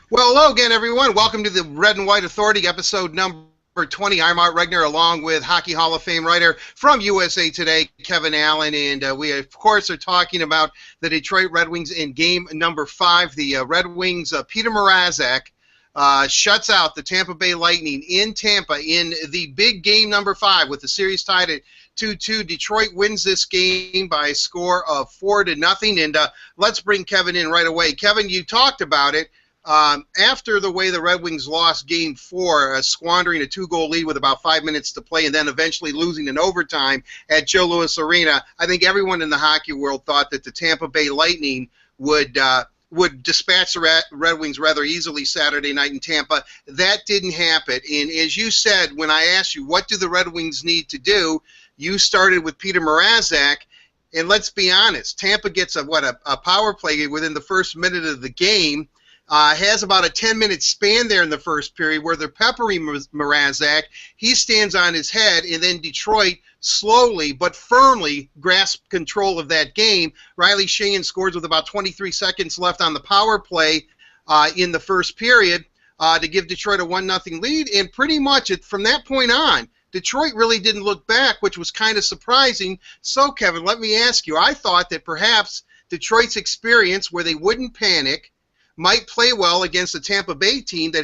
Well, hello again, everyone. Welcome to the Red and White Authority, episode number 20. I'm Art Regner, along with Hockey Hall of Fame writer from USA Today, Kevin Allen, and we, of course, are talking about the Detroit Red Wings in game number 5. The Red Wings, Peter Mrazek, shuts out the Tampa Bay Lightning in Tampa in the big game number 5 with the series tied at 2-2. Detroit wins this game by a score of 4-0, and let's bring Kevin in right away. Kevin, you talked about it. After the way the Red Wings lost Game 4, squandering a 2-goal lead with about 5 minutes to play and then eventually losing in overtime at Joe Louis Arena, I think everyone in the hockey world thought that the Tampa Bay Lightning would dispatch the Red Wings rather easily Saturday night in Tampa. That didn't happen. And as you said, when I asked you, what do the Red Wings need to do, you started with Peter Mrazek. And let's be honest, Tampa gets a power play within the first minute of the game. Has about a 10-minute span there in the first period where they're peppering Mrazek. He stands on his head, and then Detroit slowly but firmly grasps control of that game. Riley Sheahan scores with about 23 seconds left on the power play in the first period to give Detroit a 1-0 lead, and pretty much from that point on, Detroit really didn't look back, which was kind of surprising. So, Kevin, let me ask you, I thought that perhaps Detroit's experience where they wouldn't panic might play well against a Tampa Bay team that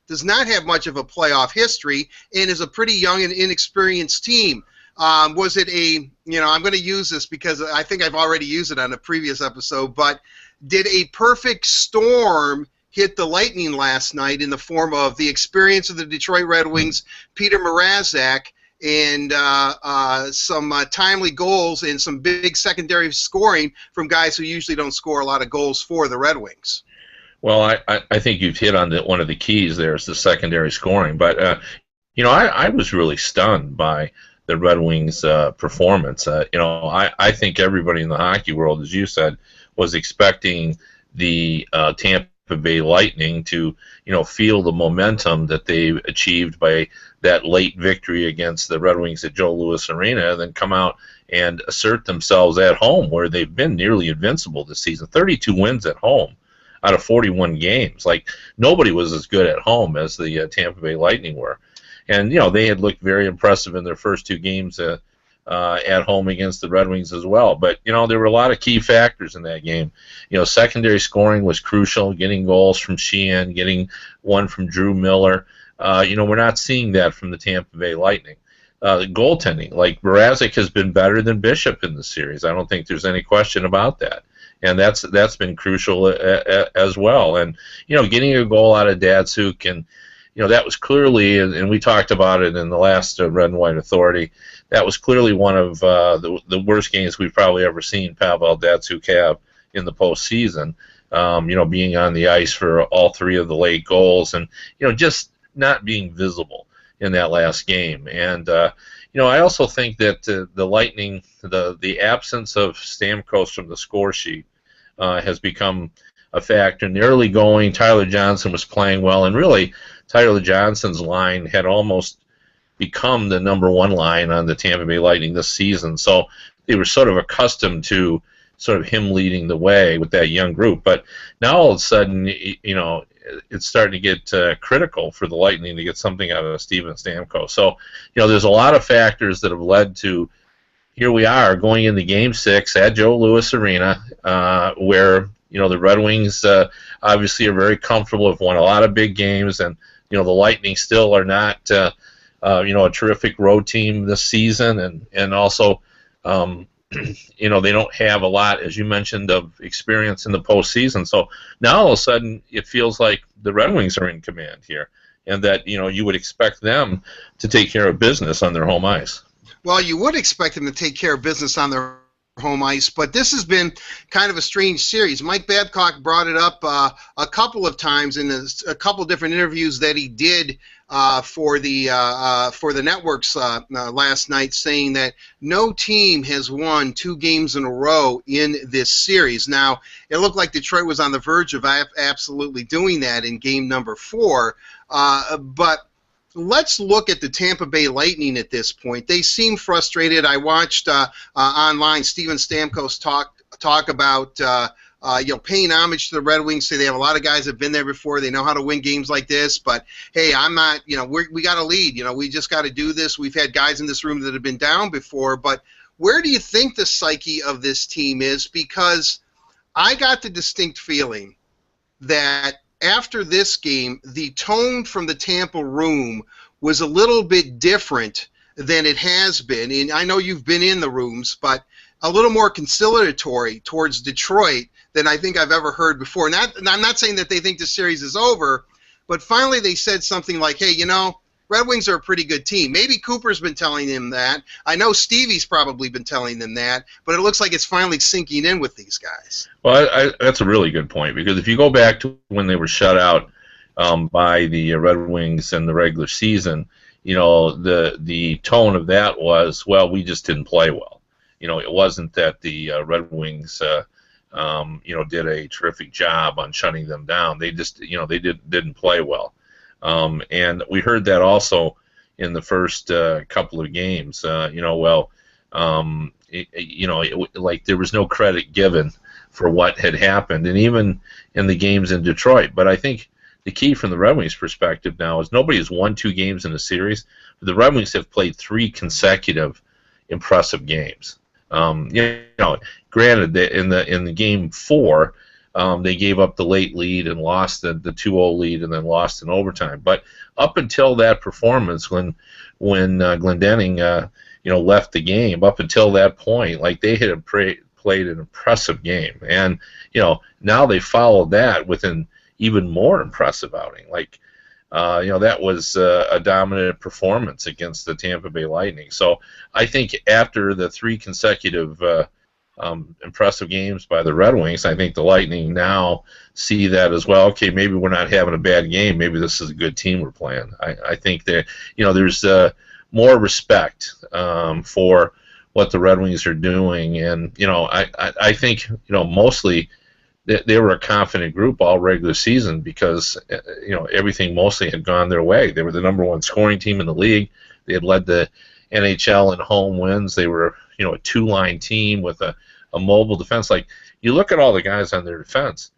does not have much of a playoff history and is a pretty young and inexperienced team. Was it I'm going to use this because I think I've already used it on a previous episode, but did a perfect storm hit the Lightning last night in the form of the experience of the Detroit Red Wings, Peter Mrazek, and some timely goals and some big secondary scoring from guys who usually don't score a lot of goals for the Red Wings? Well, I think you've hit on one of the keys there is the secondary scoring. But, I was really stunned by the Red Wings' performance. I think everybody in the hockey world, as you said, was expecting the Tampa Bay Lightning to, feel the momentum that they achieved by that late victory against the Red Wings at Joe Louis Arena, and then come out and assert themselves at home, where they've been nearly invincible this season. 32 wins at home out of 41 games. Like, nobody was as good at home as the Tampa Bay Lightning were. And, they had looked very impressive in their first 2 games at home against the Red Wings as well. But, there were a lot of key factors in that game. Secondary scoring was crucial, getting goals from Sheehan, getting one from Drew Miller. We're not seeing that from the Tampa Bay Lightning. The goaltending, like Mrazek has been better than Bishop in the series. I don't think there's any question about that. And that's been crucial as well. And, getting a goal out of Datsuk, and, that was clearly, and we talked about it in the last Red and White Authority, that was clearly one of the worst games we've probably ever seen Pavel Datsuk have in the postseason, being on the ice for all 3 of the late goals and, just not being visible in that last game. And, I also think that the Lightning, the absence of Stamkos from the score sheet has become a factor. In the early going, Tyler Johnson was playing well, and really Tyler Johnson's line had almost become the number 1 line on the Tampa Bay Lightning this season. So they were sort of accustomed to sort of him leading the way with that young group. But now all of a sudden, it's starting to get critical for the Lightning to get something out of Steven Stamkos. So, there's a lot of factors that have led to here we are going into Game 6 at Joe Louis Arena, where the Red Wings obviously are very comfortable, have won a lot of big games, and the Lightning still are not a terrific road team this season, and also they don't have a lot, as you mentioned, of experience in the postseason. So now all of a sudden it feels like the Red Wings are in command here, and that you would expect them to take care of business on their home ice. Well, you would expect them to take care of business on their home ice, but this has been kind of a strange series. Mike Babcock brought it up a couple of times in a couple different interviews that he did for the networks last night, saying that no team has won 2 games in a row in this series. Now, it looked like Detroit was on the verge of absolutely doing that in game number 4, but let's look at the Tampa Bay Lightning at this point. They seem frustrated. I watched online Steven Stamkos talk about paying homage to the Red Wings. Say they have a lot of guys that have been there before. They know how to win games like this. But hey, I'm not. We got to lead. We just got to do this. We've had guys in this room that have been down before. But where do you think the psyche of this team is? Because I got the distinct feeling that after this game, the tone from the Tampa room was a little bit different than it has been. And I know you've been in the rooms, but a little more conciliatory towards Detroit than I think I've ever heard before. And I'm not saying that they think the series is over, but finally they said something like, hey, Red Wings are a pretty good team. Maybe Cooper's been telling them that. I know Stevie's probably been telling them that, but it looks like it's finally sinking in with these guys. Well, that's a really good point, because if you go back to when they were shut out by the Red Wings in the regular season, the tone of that was, well, we just didn't play well. It wasn't that the Red Wings, did a terrific job on shutting them down. They just, they didn't play well. And we heard that also in the first couple of games. Like there was no credit given for what had happened, and even in the games in Detroit. But I think the key from the Red Wings' perspective now is nobody has won 2 games in a series. The Red Wings have played 3 consecutive impressive games. Granted, in the game 4. They gave up the late lead and lost the 2-0 lead and then lost in overtime. But up until that performance, when Glendening left the game, up until that point, like they had played an impressive game, and now they followed that with an even more impressive outing. That was a dominant performance against the Tampa Bay Lightning. So I think after the 3 consecutive impressive games by the Red Wings, I think the Lightning now see that as well. Okay, maybe we're not having a bad game. Maybe this is a good team we're playing. I think that there's more respect for what the Red Wings are doing, and I think mostly they were a confident group all regular season because everything mostly had gone their way. They were the #1 scoring team in the league. They had led the NHL in home wins. They were a 2-line team with a mobile defense. Like, you look at all the guys on their defense,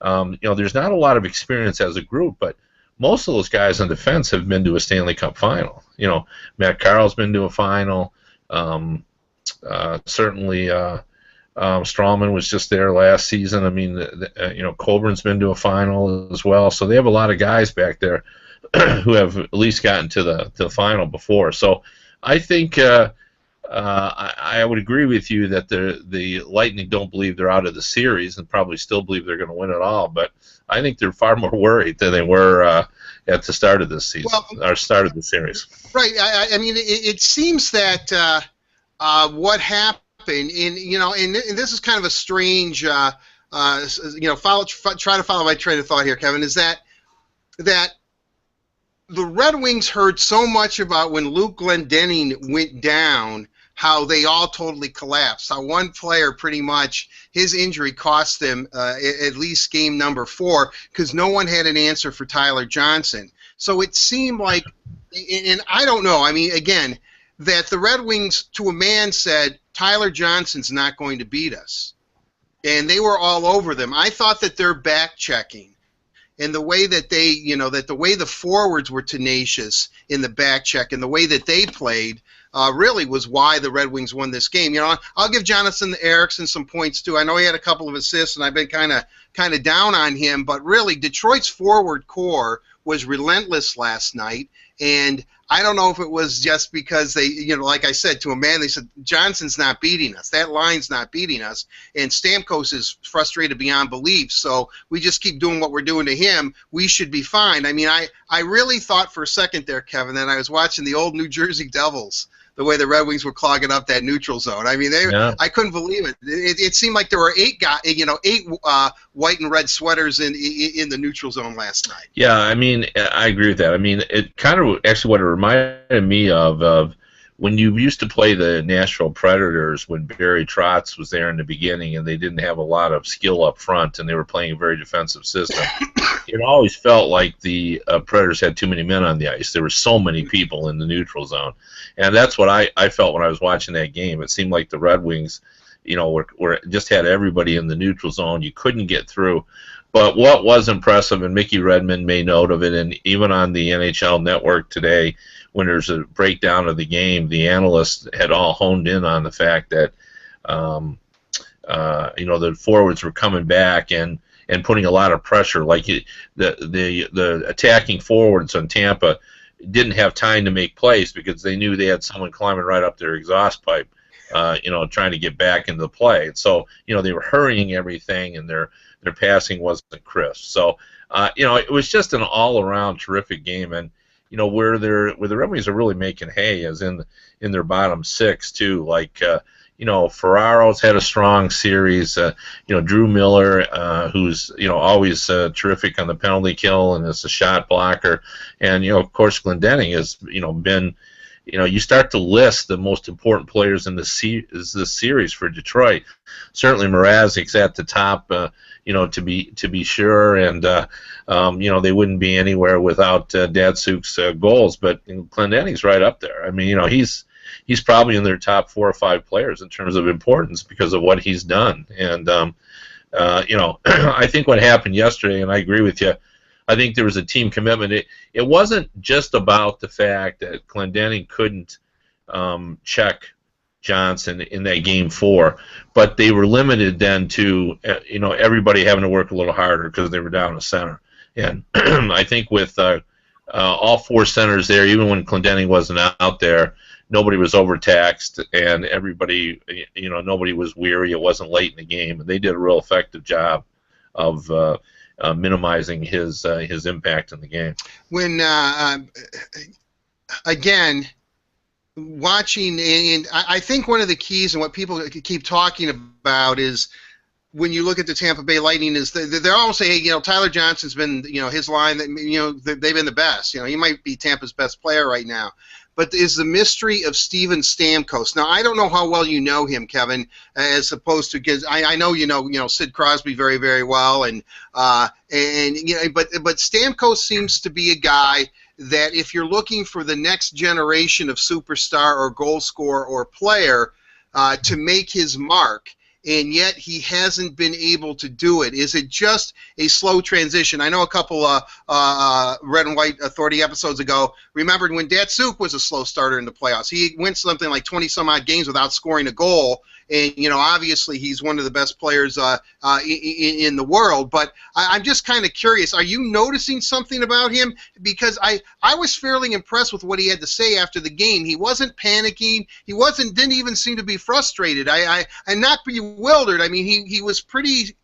there's not a lot of experience as a group, but most of those guys on defense have been to a Stanley Cup final. Matt Carl's been to a final. Certainly Strawman was just there last season. I mean, Colburn's been to a final as well. So they have a lot of guys back there who have at least gotten to the final before. So I think I would agree with you that the Lightning don't believe they're out of the series and probably still believe they're going to win it all. But I think they're far more worried than they were at the start of this season, or start of the series. Right. I mean, it seems that what happened, and this is kind of a strange, try to follow my train of thought here, Kevin, is that the Red Wings heard so much about when Luke Glendening went down, how they all totally collapsed. How one player pretty much, his injury cost them at least game number 4 because no one had an answer for Tyler Johnson. So it seemed like, and I don't know, I mean, again, that the Red Wings to a man said, Tyler Johnson's not going to beat us. And they were all over them. I thought that their back checking and the way that they, that the way the forwards were tenacious in the back check and the way that they played really was why the Red Wings won this game. I'll give Jonathan Ericsson some points too. I know he had a couple of assists, and I've been kind of down on him, but really Detroit's forward core was relentless last night, and I don't know if it was just because they, like I said, to a man, they said, Johnson's not beating us. That line's not beating us. And Stamkos is frustrated beyond belief. So we just keep doing what we're doing to him. We should be fine. I mean, I really thought for a second there, Kevin, that I was watching the old New Jersey Devils, the way the Red Wings were clogging up that neutral zone. I mean, I couldn't believe it. It seemed like there were 8 white and red sweaters in the neutral zone last night. Yeah, I mean, I agree with that. I mean, it kind of actually what it reminded me of when you used to play the Nashville Predators when Barry Trotz was there in the beginning and they didn't have a lot of skill up front and they were playing a very defensive system. It always felt like the Predators had too many men on the ice. There were so many people in the neutral zone. And that's what I felt when I was watching that game. It seemed like the Red Wings, where just had everybody in the neutral zone. You couldn't get through. But what was impressive, and Mickey Redmond made note of it, and even on the NHL Network today, when there's a breakdown of the game, the analysts had all honed in on the fact that the forwards were coming back and putting a lot of pressure. Like the attacking forwards on Tampa didn't have time to make plays because they knew they had someone climbing right up their exhaust pipe, trying to get back into the play. And so, they were hurrying everything, and their passing wasn't crisp. So, it was just an all-around terrific game. And where the Red Wings are really making hay is in their bottom six too. Like Ferraro's had a strong series. Drew Miller, who's always terrific on the penalty kill and is a shot blocker, and of course Glendening has been. You start to list the most important players in this series for Detroit. Certainly Mrazek's at the top, to be sure, and they wouldn't be anywhere without Datsuk's goals. But Glendening's right up there. I mean, he's probably in their top 4 or 5 players in terms of importance because of what he's done. And I think what happened yesterday, and I agree with you. I think there was a team commitment. It wasn't just about the fact that Glendening couldn't check Johnson in that game 4, but they were limited then to everybody having to work a little harder because they were down a center. And I think with all 4 centers there, even when Glendening wasn't out there, nobody was overtaxed, and everybody, nobody was weary. It wasn't late in the game, and they did a real effective job of minimizing his impact in the game. When again, watching, and I think one of the keys and what people keep talking about is when you look at the Tampa Bay Lightning is they're all saying, hey, Tyler Johnson's been, his line that, they've been the best. He might be Tampa's best player right now. But is the mystery of Steven Stamkos. Now, I don't know how well you know him, Kevin, as opposed to, because I know you know Sid Crosby very, very well, but Stamkos seems to be a guy that if you're looking for the next generation of superstar or goal scorer or player to make his mark, and yet he hasn't been able to do it. Is it just a slow transition? I know a couple Red and White Authority episodes ago remembered when Datsuk was a slow starter in the playoffs. He went something like 20-some-odd games without scoring a goal, and obviously he's one of the best players in the world. But I'm just kind of curious, are you noticing something about him? Because I was fairly impressed with what he had to say after the game. He wasn't panicking. He didn't even seem to be frustrated. I'm not bewildered. I mean, he was pretty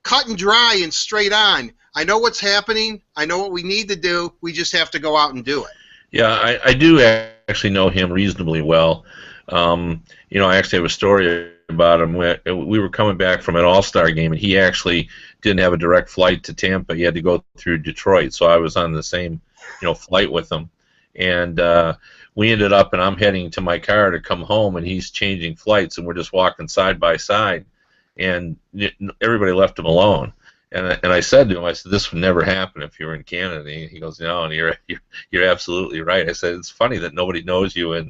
cut and dry and straight on. I know what's happening. I know what we need to do. We just have to go out and do it. Yeah, I do actually know him reasonably well. I actually have a story about him. We were coming back from an All-Star game, and he actually didn't have a direct flight to Tampa. He had to go through Detroit, so I was on the same, flight with him. And we ended up, and I'm heading to my car to come home, and he's changing flights, and we're just walking side by side, and everybody left him alone. And I said to him, I said, this would never happen if you were in Canada. And he goes, no, and you're absolutely right. I said, it's funny that nobody knows you in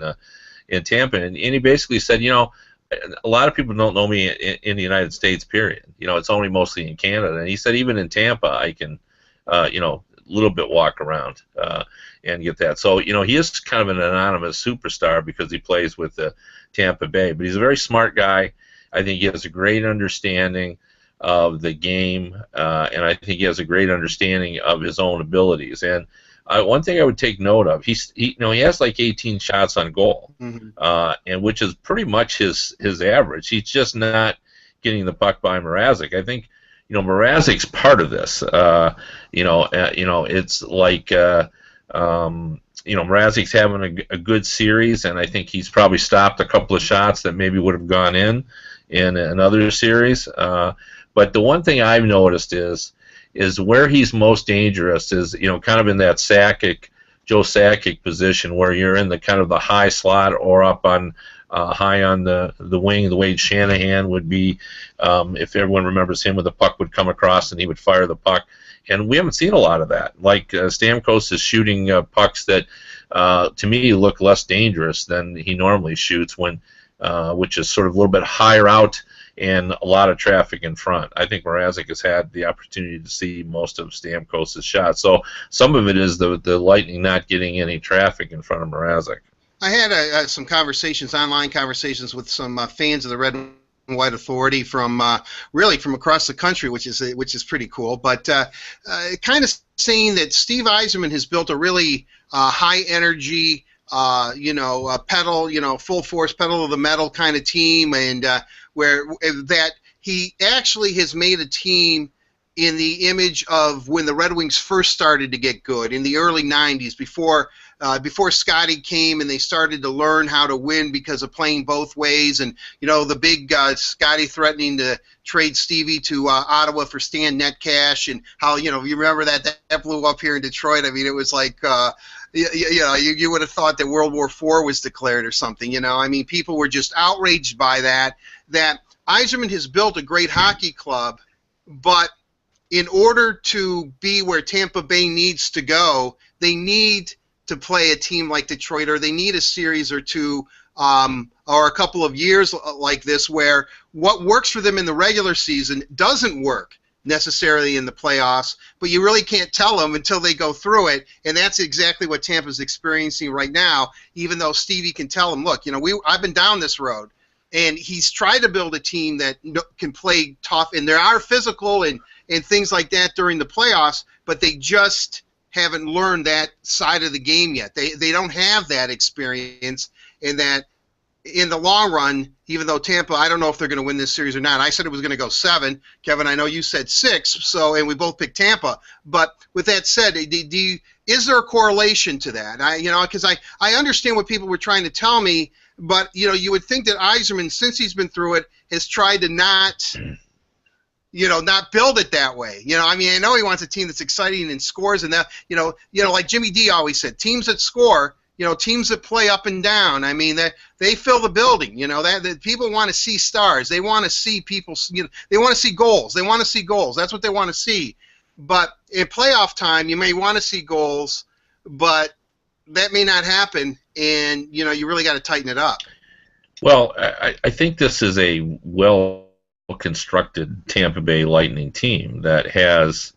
Tampa. And he basically said, a lot of people don't know me in the United States, period. It's only mostly in Canada. And he said, even in Tampa, I can, a little bit walk around and get that. So, he is kind of an anonymous superstar because he plays with the Tampa Bay. But he's a very smart guy. I think he has a great understanding of the game, and I think he has a great understanding of his own abilities. And one thing I would take note of, he has like 18 shots on goal, and which is pretty much his average. He's just not getting the puck by Mrazek. I think Mrazek's part of this. It's like Mrazek's having a good series, and I think he's probably stopped a couple of shots that maybe would have gone in another series. But the one thing I've noticed is where he's most dangerous is, kind of in that Joe Sakic position where you're in the kind of the high slot or up on high on the wing. The way Shanahan would be, if everyone remembers him, when the puck would come across and he would fire the puck. And we haven't seen a lot of that. Like Stamkos is shooting pucks that, to me, look less dangerous than he normally shoots, which is sort of a little bit higher out and a lot of traffic in front. I think Mrazek has had the opportunity to see most of Stamkos' shots. So some of it is the Lightning not getting any traffic in front of Mrazek. I had some conversations, online conversations, with some fans of the Red and White Authority from really from across the country, which is pretty cool. But kind of saying that Steve Yzerman has built a really high energy, pedal, full force, pedal to the metal kind of team, and where that he actually has made a team in the image of when the Red Wings first started to get good in the early '90s, before Scotty came and they started to learn how to win because of playing both ways, and the big Scotty threatening to trade Stevie to Ottawa for Stan Netcash, and how you remember that blew up here in Detroit. I mean, it was like you would have thought that World War IV was declared or something. I mean, people were just outraged by that. That Yzerman has built a great hockey club, but in order to be where Tampa Bay needs to go, they need to play a team like Detroit, or they need a series or two or a couple of years like this where what works for them in the regular season doesn't work necessarily in the playoffs, but you really can't tell them until they go through it, and that's exactly what Tampa's experiencing right now, even though Stevie can tell them, look, I've been down this road, and he's tried to build a team that can play tough, and there are physical and things like that during the playoffs, but they just haven't learned that side of the game yet. They don't have that experience, and that in the long run, even though Tampa, I don't know if they're going to win this series or not. I said it was going to go 7. Kevin, I know you said 6, and we both picked Tampa. But with that said, is there a correlation to that? Because I understand what people were trying to tell me, but you would think that Yzerman, since he's been through it, has tried to not build it that way. I mean, I know he wants a team that's exciting and scores, and that, like Jimmy D always said, teams that score, teams that play up and down. I mean, they fill the building. That people want to see stars. They want to see people. They want to see goals. They want to see goals. That's what they want to see. But in playoff time, you may want to see goals, but that may not happen, and you really got to tighten it up. Well, I think this is a well-constructed Tampa Bay Lightning team that has,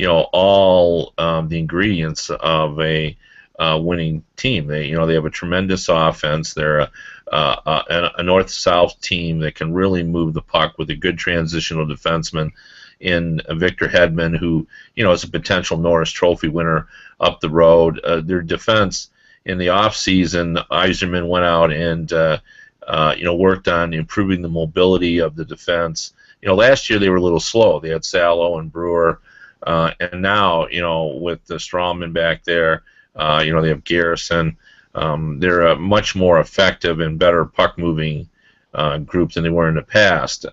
all the ingredients of a winning team. They have a tremendous offense. They're a north-south team that can really move the puck with a good transitional defenseman in Victor Hedman, who is a potential Norris Trophy winner up the road. Their defense in the offseason, Yzerman went out and worked on improving the mobility of the defense. Last year they were a little slow. They had Salo and Brewer, and now with the Strawman back there, they have Garrison. They're a much more effective and better puck moving group than they were in the past.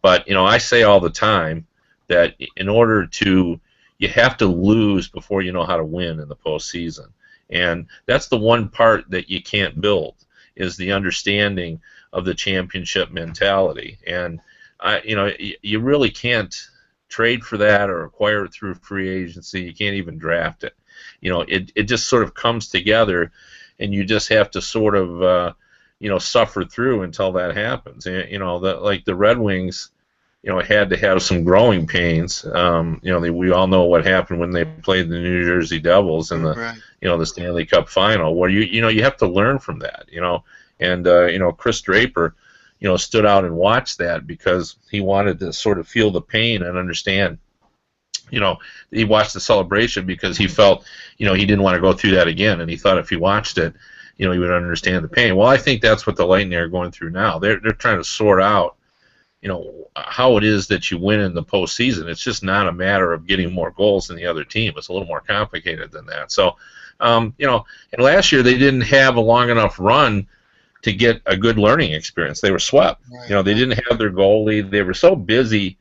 But I say all the time that in order to, you have to lose before you know how to win in the postseason, and that's the one part that you can't build, is the understanding of the championship mentality. And you really can't trade for that or acquire it through free agency. You can't even draft it. It just sort of comes together, and you just have to sort of suffer through until that happens. Like the Red Wings, had to have some growing pains. We all know what happened when they played the New Jersey Devils in the Right. The Stanley Cup final, where you have to learn from that. And Chris Draper stood out and watched that because he wanted to sort of feel the pain and understand. He watched the celebration because he felt he didn't want to go through that again, and he thought if he watched it, he would understand the pain. Well, I think that's what the Lightning are going through now. They're trying to sort out how it is that you win in the postseason. It's just not a matter of getting more goals than the other team. It's a little more complicated than that. So, and last year they didn't have a long enough run to get a good learning experience. They were swept. Right. They didn't have their goalie. They were so busy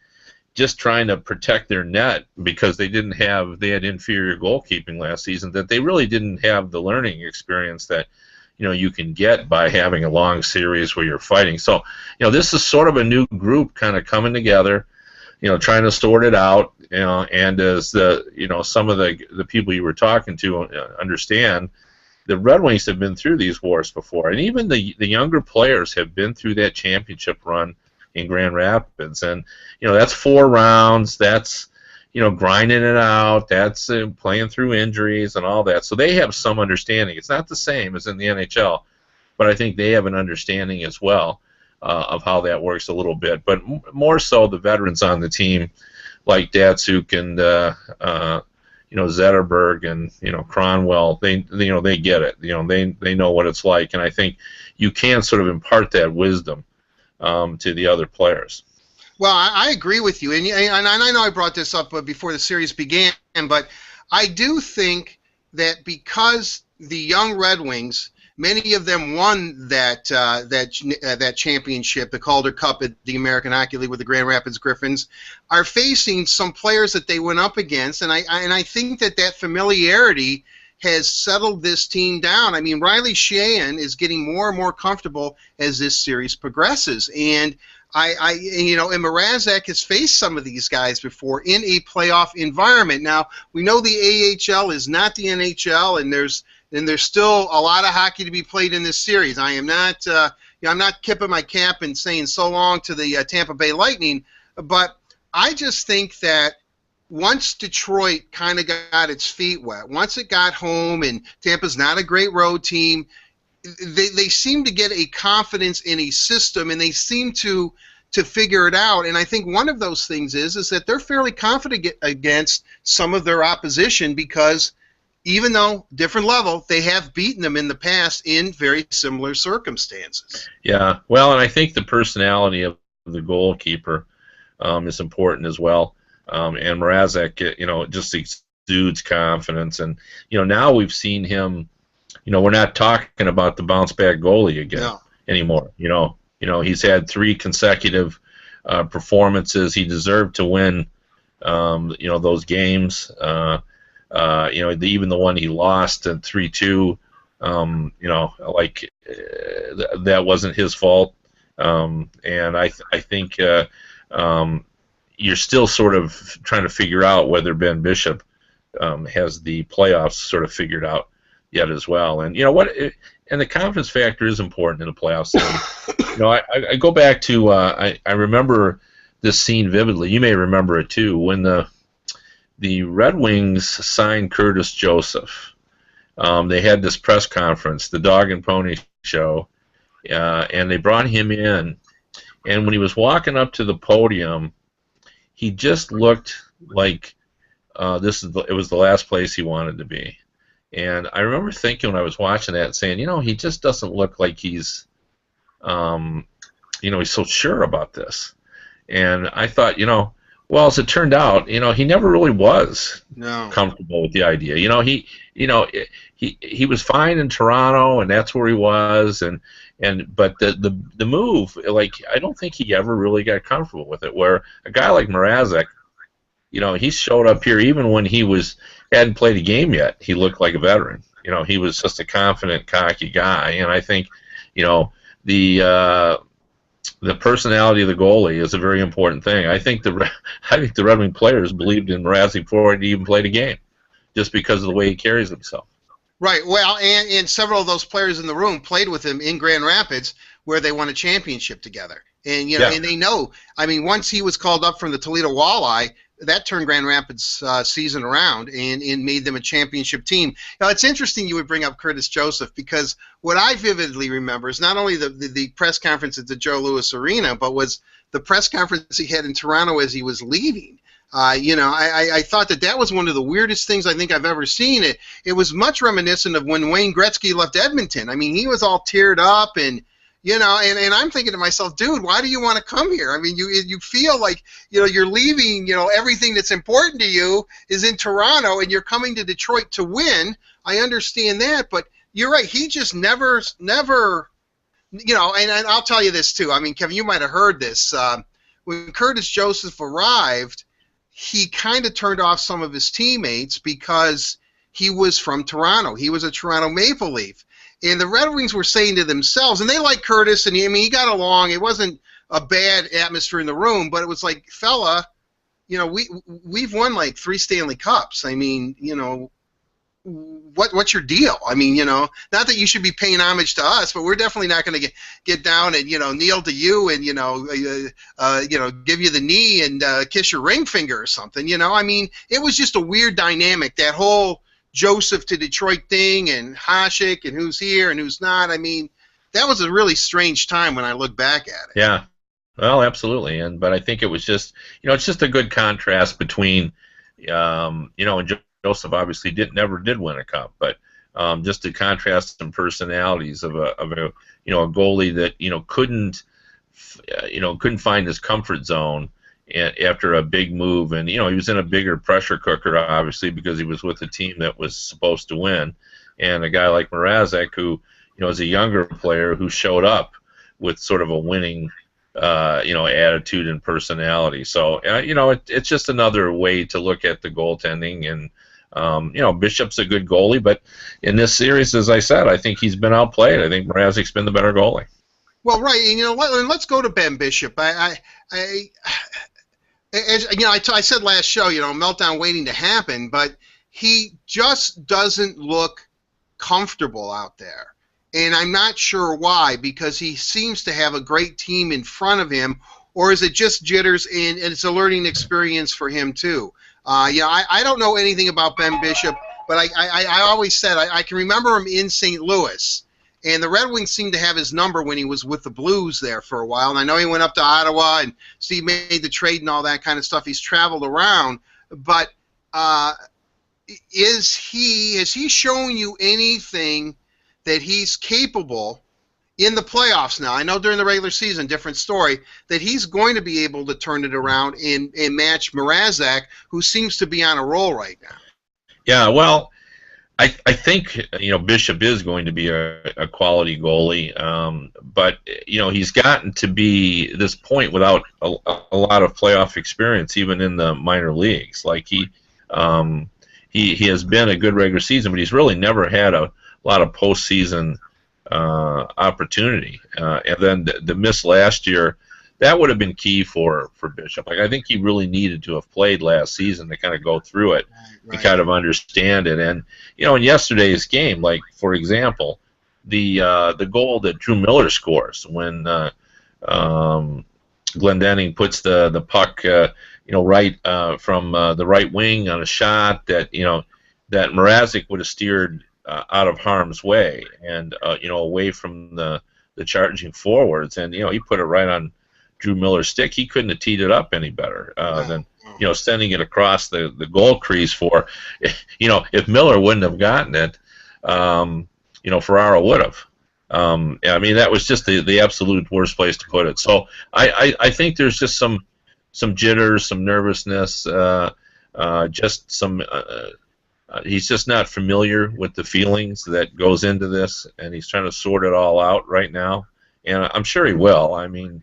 just trying to protect their net because they had inferior goalkeeping last season, that they really didn't have the learning experience that you can get by having a long series where you're fighting. So, this is sort of a new group kind of coming together, trying to sort it out, and as some of the people you were talking to understand, the Red Wings have been through these wars before, and even the younger players have been through that championship run in Grand Rapids, and that's 4 rounds. That's grinding it out. That's playing through injuries and all that. So they have some understanding. It's not the same as in the NHL, but I think they have an understanding as well of how that works a little bit. But more so the veterans on the team, like Datsuk and Zetterberg and Cronwell, they get it. They know what it's like, and I think you can sort of impart that wisdom to the other players. Well, I agree with you, and I know I brought this up before the series began, but I do think that because the young Red Wings, many of them won that championship, the Calder Cup at the American Hockey League with the Grand Rapids Griffins, are facing some players that they went up against, and I think that familiarity has settled this team down. I mean, Riley Sheahan is getting more and more comfortable as this series progresses, and and Mrazek has faced some of these guys before in a playoff environment. Now, we know the AHL is not the NHL, and there's still a lot of hockey to be played in this series. I am not, I'm not tipping my cap and saying so long to the Tampa Bay Lightning, but I just think that once Detroit kind of got its feet wet, once it got home, and Tampa's not a great road team, they seem to get a confidence in a system, and they seem to figure it out. And I think one of those things is that they're fairly confident against some of their opposition, because even though different level, they have beaten them in the past in very similar circumstances. Yeah, well, and I think the personality of the goalkeeper is important as well. And Mrazek, just exudes confidence. And now we've seen him. We're not talking about the bounce back goalie again anymore. He's had 3 consecutive performances. He deserved to win. Those games. Even the one he lost at 3-2. That wasn't his fault. And I think you're still sort of trying to figure out whether Ben Bishop has the playoffs sort of figured out yet as well. And and the confidence factor is important in the playoffs. I go back to I remember this scene vividly. You may remember it too, when the Red Wings signed Curtis Joseph. They had this press conference, the Dog and Pony Show, and they brought him in. And when he was walking up to the podium, he just looked like it was the last place he wanted to be. And I remember thinking when I was watching that, saying, he just doesn't look like he's so sure about this. And I thought, well, as it turned out, he never really was comfortable with the idea. He was fine in Toronto, and that's where he was, but the move, I don't think he ever really got comfortable with it. Where a guy like Mrazek, he showed up here even when he hadn't played a game yet. He looked like a veteran. He was just a confident, cocky guy, and I think, the personality of the goalie is a very important thing. I think the Red Wing players believed in Mrazek before he even played a game, just because of the way he carries himself. Right. Well, and several of those players in the room played with him in Grand Rapids, where they won a championship together. And and they know. I mean, once he was called up from the Toledo Walleye, that turned Grand Rapids' season around and made them a championship team. Now, it's interesting you would bring up Curtis Joseph, because what I vividly remember is not only the press conference at the Joe Louis Arena, but was the press conference he had in Toronto as he was leaving. I thought that was one of the weirdest things I think I've ever seen. It was much reminiscent of when Wayne Gretzky left Edmonton. I mean, he was all teared up and and I'm thinking to myself, dude, why do you want to come here? I mean, you feel like, you're leaving, everything that's important to you is in Toronto, and you're coming to Detroit to win. I understand that, but you're right. He just never, and I'll tell you this too. I mean, Kevin, you might have heard this. When Curtis Joseph arrived, he kind of turned off some of his teammates because he was from Toronto. He was a Toronto Maple Leaf. And the Red Wings were saying to themselves, and they liked Curtis, and he got along. It wasn't a bad atmosphere in the room, but it was like, fella, we've won like 3 Stanley Cups. I mean, what's your deal? I mean, not that you should be paying homage to us, but we're definitely not going to get down and kneel to you and give you the knee and kiss your ring finger or something. I mean, it was just a weird dynamic, that whole Joseph to Detroit thing, and Hasek and who's here and who's not. I mean, that was a really strange time when I look back at it. Yeah, well, absolutely, but I think it was just it's just a good contrast between and Joseph obviously never did win a cup, but just to contrast some personalities of a goalie that couldn't find his comfort zone after a big move, and he was in a bigger pressure cooker obviously because he was with a team that was supposed to win, and a guy like Mrazek who is a younger player who showed up with sort of a winning attitude and personality. So it's just another way to look at the goaltending. And Bishop's a good goalie, but in this series, as I said, I think he's been outplayed. I think Mrazek's been the better goalie. Well, right, and let's go to Ben Bishop. I said last show, meltdown waiting to happen, but he just doesn't look comfortable out there. And I'm not sure why, because he seems to have a great team in front of him, or is it just jitters, and it's a learning experience for him too? I don't know anything about Ben Bishop, but I always said I can remember him in St. Louis, and the Red Wings seemed to have his number when he was with the Blues there for a while, and I know he went up to Ottawa, and Steve made the trade and all that kind of stuff. He's traveled around, but has he shown you anything that he's capable in the playoffs now? I know during the regular season, different story, that he's going to be able to turn it around and match Mrazek, who seems to be on a roll right now. Yeah, well, I think Bishop is going to be a quality goalie, but he's gotten to be this point without a lot of playoff experience, even in the minor leagues. Like he has been a good regular season, but he's really never had a lot of postseason opportunity, and then the miss last year, that would have been key for Bishop. Like, I think he really needed to have played last season to kind of go through it and kind of understand it. And in yesterday's game, like for example, the goal that Drew Miller scores when Glendening puts the puck right from the right wing on a shot that that Mrazek would have steered out of harm's way and away from the charging forwards, and he put it right on Drew Miller's stick. He couldn't have teed it up any better than sending it across the goal crease for if Miller wouldn't have gotten it, Ferraro would have. I mean, that was just the absolute worst place to put it. So I think there's just some jitters, some nervousness, just some. He's just not familiar with the feelings that goes into this, and he's trying to sort it all out right now. And I'm sure he will. I mean,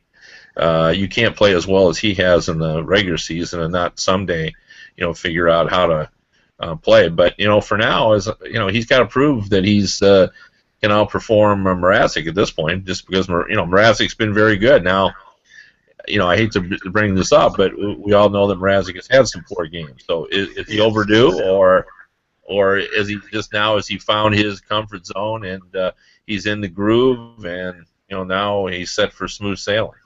you can't play as well as he has in the regular season and not someday, figure out how to play. But for now, he's got to prove that he's can outperform Mrazek at this point, just because Mrazek's been very good. Now, I hate to bring this up, but we all know that Mrazek has had some poor games. So is he overdue, or is he just now, has he found his comfort zone and he's in the groove, and now he's set for smooth sailing?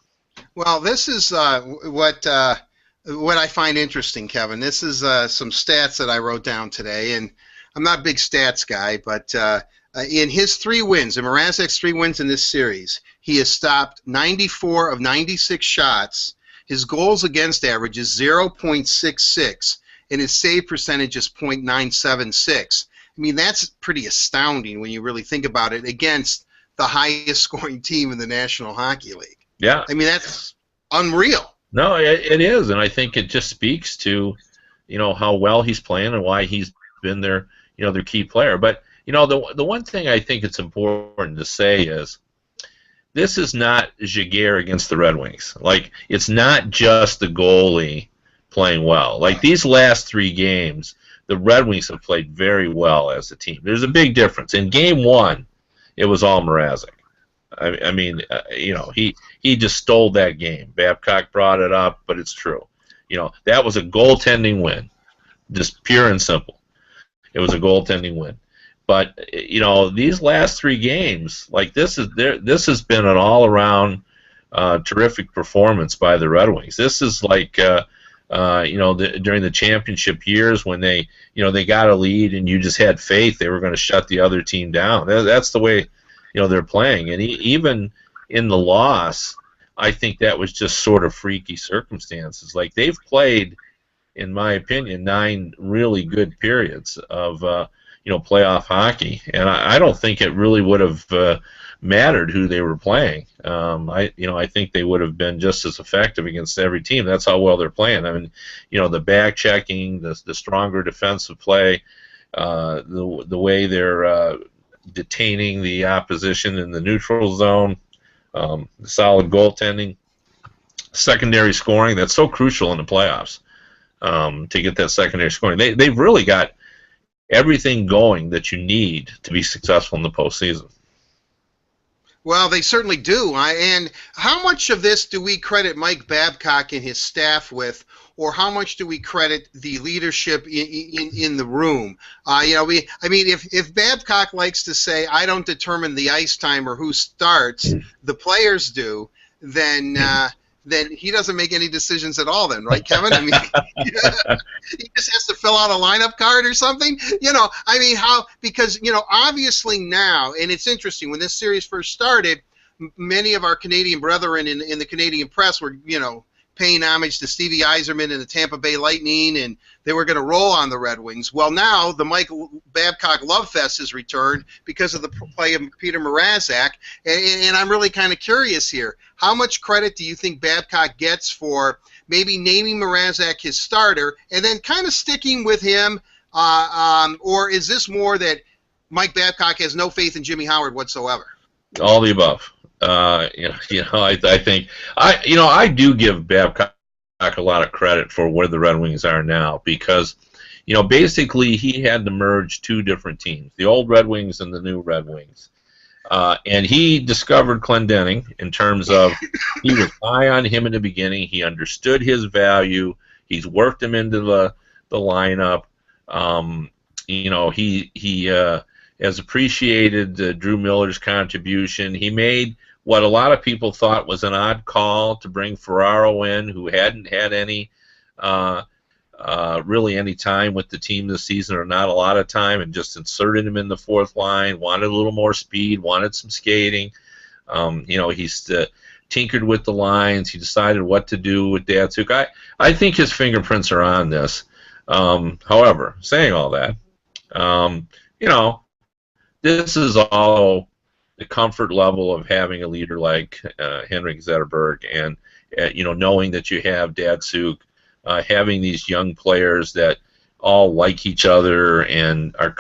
Well, this is what I find interesting, Kevin. This is some stats that I wrote down today, and I'm not a big stats guy, but in his 3 wins, in Mrazek's 3 wins in this series, he has stopped 94 of 96 shots. His goals against average is 0.66. and his save percentage is .976. I mean, that's pretty astounding when you really think about it, against the highest scoring team in the National Hockey League. Yeah. I mean, that's unreal. No, it is, and I think it just speaks to, how well he's playing and why he's been their key player. But, the one thing I think it's important to say is, this is not Jaguar against the Red Wings. Like, it's not just the goalie playing well. Like, these last 3 games, the Red Wings have played very well as a team. There's a big difference. In Game 1, it was all Mrazek. I mean, he just stole that game. Babcock brought it up, but it's true. That was a goaltending win, just pure and simple. It was a goaltending win. But these last 3 games, like this has been an all-around terrific performance by the Red Wings. This is like during the championship years when they got a lead and you just had faith they were going to shut the other team down. That's the way they're playing. And even in the loss, I think that was just sort of freaky circumstances. Like they've played, in my opinion, 9 really good periods of playoff hockey, and I don't think it really would have mattered who they were playing. I think they would have been just as effective against every team. That's how well they're playing. I mean, the back checking, the stronger defensive play, the way they're detaining the opposition in the neutral zone, the solid goaltending, secondary scoring. That's so crucial in the playoffs to get that secondary scoring. They've really got everything going that you need to be successful in the postseason. Well, they certainly do. And how much of this do we credit Mike Babcock and his staff with, or how much do we credit the leadership in the room? If Babcock likes to say, "I don't determine the ice time or who starts, the players do," then he doesn't make any decisions at all then, right, Kevin? I mean, he just has to fill out a lineup card or something. Because obviously now, and it's interesting, when this series first started, many of our Canadian brethren in the Canadian press were, paying homage to Stevie Yzerman and the Tampa Bay Lightning, and they were going to roll on the Red Wings. Well, now the Mike Babcock Love Fest has returned because of the play of Peter Mrazek, and I'm really kind of curious here. How much credit do you think Babcock gets for maybe naming Mrazek his starter and then kind of sticking with him, or is this more that Mike Babcock has no faith in Jimmy Howard whatsoever? All the above. I think I do give Babcock a lot of credit for where the Red Wings are now because, basically he had to merge 2 different teams, the old Red Wings and the new Red Wings. And he discovered Clendening in terms of he was high on him in the beginning. He understood his value. He's worked him into the lineup. He has appreciated Drew Miller's contribution. He made what a lot of people thought was an odd call to bring Ferraro in, who hadn't had any really any time with the team this season, or not a lot of time, and just inserted him in the 4th line, wanted a little more speed, wanted some skating. He's tinkered with the lines. He decided what to do with Datsuk. I think his fingerprints are on this. However, saying all that, this is all the comfort level of having a leader like Henrik Zetterberg, and knowing that you have Datsuk, having these young players that all like each other and are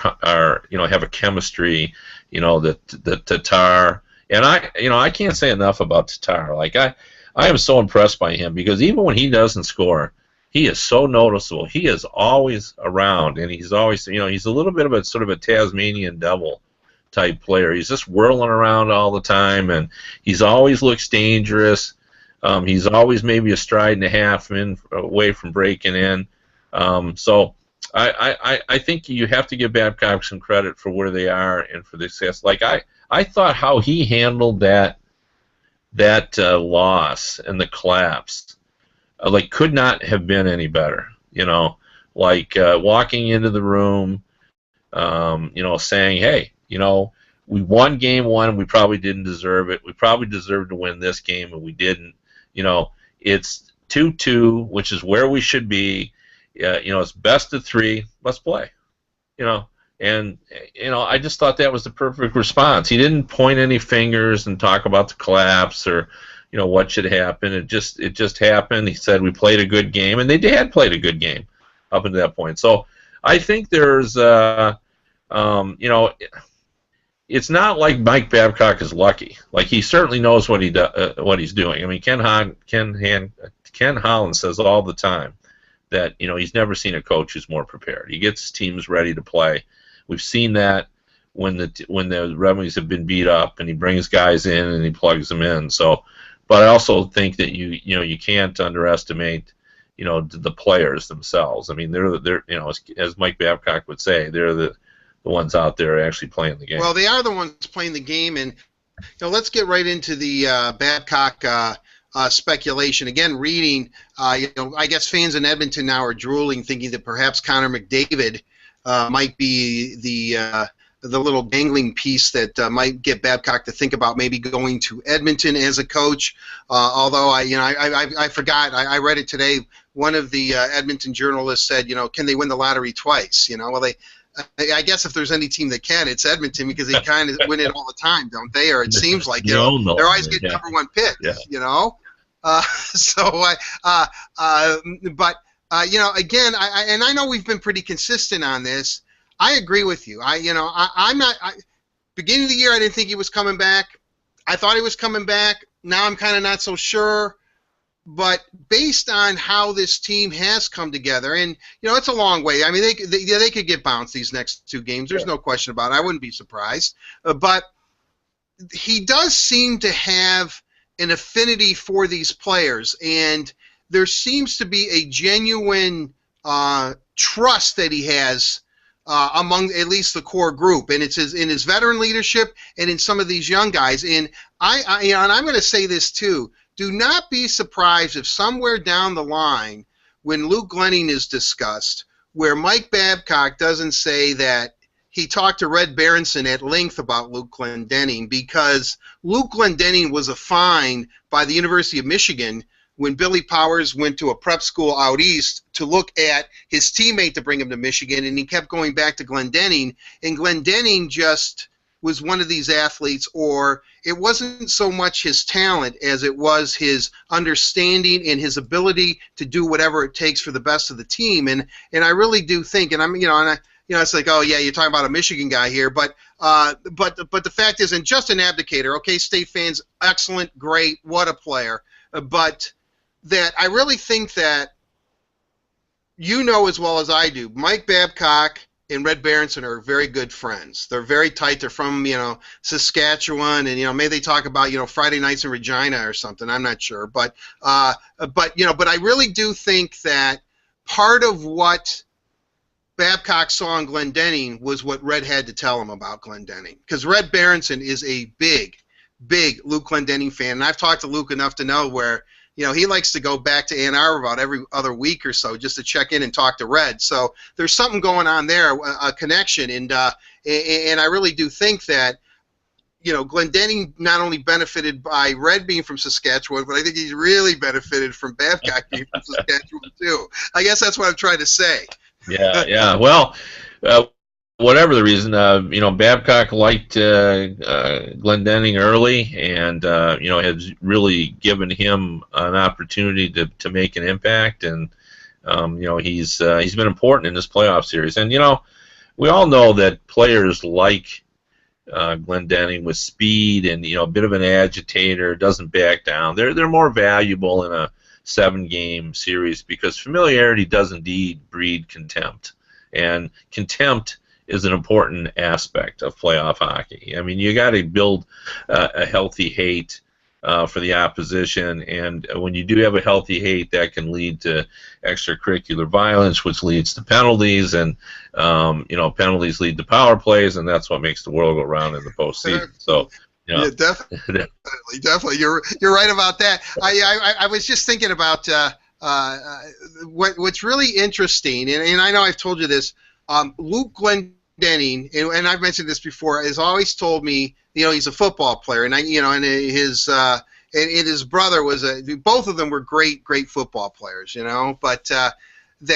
have a chemistry, the Tatar, and I can't say enough about Tatar. Like I am so impressed by him because even when he doesn't score, he is so noticeable. He is always around, and he's always he's a little bit of a sort of a Tasmanian devil type player. He's just whirling around all the time, and he's always looks dangerous. He's always maybe a stride and a half away from breaking in. So I think you have to give Babcock some credit for where they are and for the success. Like I thought how he handled that loss and the collapse, could not have been any better. Walking into the room, saying, hey, we won game 1. We probably didn't deserve it. We probably deserved to win this game, and we didn't. It's 2-2, which is where we should be. It's best of 3. Let's play. And I just thought that was the perfect response. He didn't point any fingers and talk about the collapse or what should happen. It just happened. He said we played a good game, and they had played a good game up until that point. So I think there's it's not like Mike Babcock is lucky. Like he certainly knows what he's doing. I mean, Ken Holland says all the time that he's never seen a coach who's more prepared. He gets his teams ready to play. We've seen that when the Red Wings have been beat up, and he brings guys in and he plugs them in. So, but I also think that you can't underestimate the players themselves. I mean, they're as Mike Babcock would say, they're the ones out there actually playing the game. Well, they are the ones playing the game, and let's get right into the Babcock speculation. Again, reading, I guess fans in Edmonton now are drooling, thinking that perhaps Connor McDavid might be the little dangling piece that might get Babcock to think about maybe going to Edmonton as a coach. Although I forgot, I read it today. One of the Edmonton journalists said, can they win the lottery twice? Well, I guess if there's any team that can, it's Edmonton, because they kind of win it all the time, don't they? Or it seems like they're always getting number one picks. Yeah. Again, I know we've been pretty consistent on this. I agree with you. I'm not. Beginning of the year, I didn't think he was coming back. I thought he was coming back. Now I'm kind of not so sure. But based on how this team has come together, and it's a long way. I mean, they could get bounced these next two games. There's no question about it. I wouldn't be surprised. But he does seem to have an affinity for these players, and there seems to be a genuine trust that he has among at least the core group, and it's in his veteran leadership and in some of these young guys. And and I'm going to say this too. Do not be surprised if somewhere down the line, when Luke Glendening is discussed, where Mike Babcock doesn't say that he talked to Red Berenson at length about Luke Glendening, because Luke Glendening was a find by the University of Michigan when Billy Powers went to a prep school out east to look at his teammate to bring him to Michigan, and he kept going back to Glendening, and Glendening just was one of these athletes, or it wasn't so much his talent as it was his understanding and his ability to do whatever it takes for the best of the team. And I really do think, and it's like, oh yeah, you're talking about a Michigan guy here, but the fact is, and Justin Abdicator, okay, State fans, excellent, great, what a player, but that I really think that as well as I do, Mike Babcock and Red Berenson are very good friends. They're very tight. They're from, Saskatchewan, and, maybe they talk about, Friday nights in Regina or something. I'm not sure. But I really do think that part of what Babcock saw in Glendening was what Red had to tell him about Glendening. Because Red Berenson is a big, big Luke Glendening fan. And I've talked to Luke enough to know where, he likes to go back to Ann Arbor about every other week or so just to check in and talk to Red. So there's something going on there, a connection, and I really do think that, Glendening not only benefited by Red being from Saskatchewan, but I think he's really benefited from Babcock being from Saskatchewan too. I guess that's what I'm trying to say. Yeah. Well, whatever the reason, Babcock liked Glendening early, and has really given him an opportunity to make an impact, and he's been important in this playoff series. And we all know that players like Glendening with speed and a bit of an agitator, doesn't back down. They're more valuable in a 7-game series because familiarity does indeed breed contempt, and contempt is an important aspect of playoff hockey. I mean, you got to build a healthy hate for the opposition, and when you do have a healthy hate, that can lead to extracurricular violence, which leads to penalties, and penalties lead to power plays, and that's what makes the world go round in the postseason. So. Yeah, definitely. You're right about that. I was just thinking about what's really interesting, and I know I've told you this. Luke Glendening, and I've mentioned this before, has always told me, he's a football player, and and his brother was both of them were great football players, but that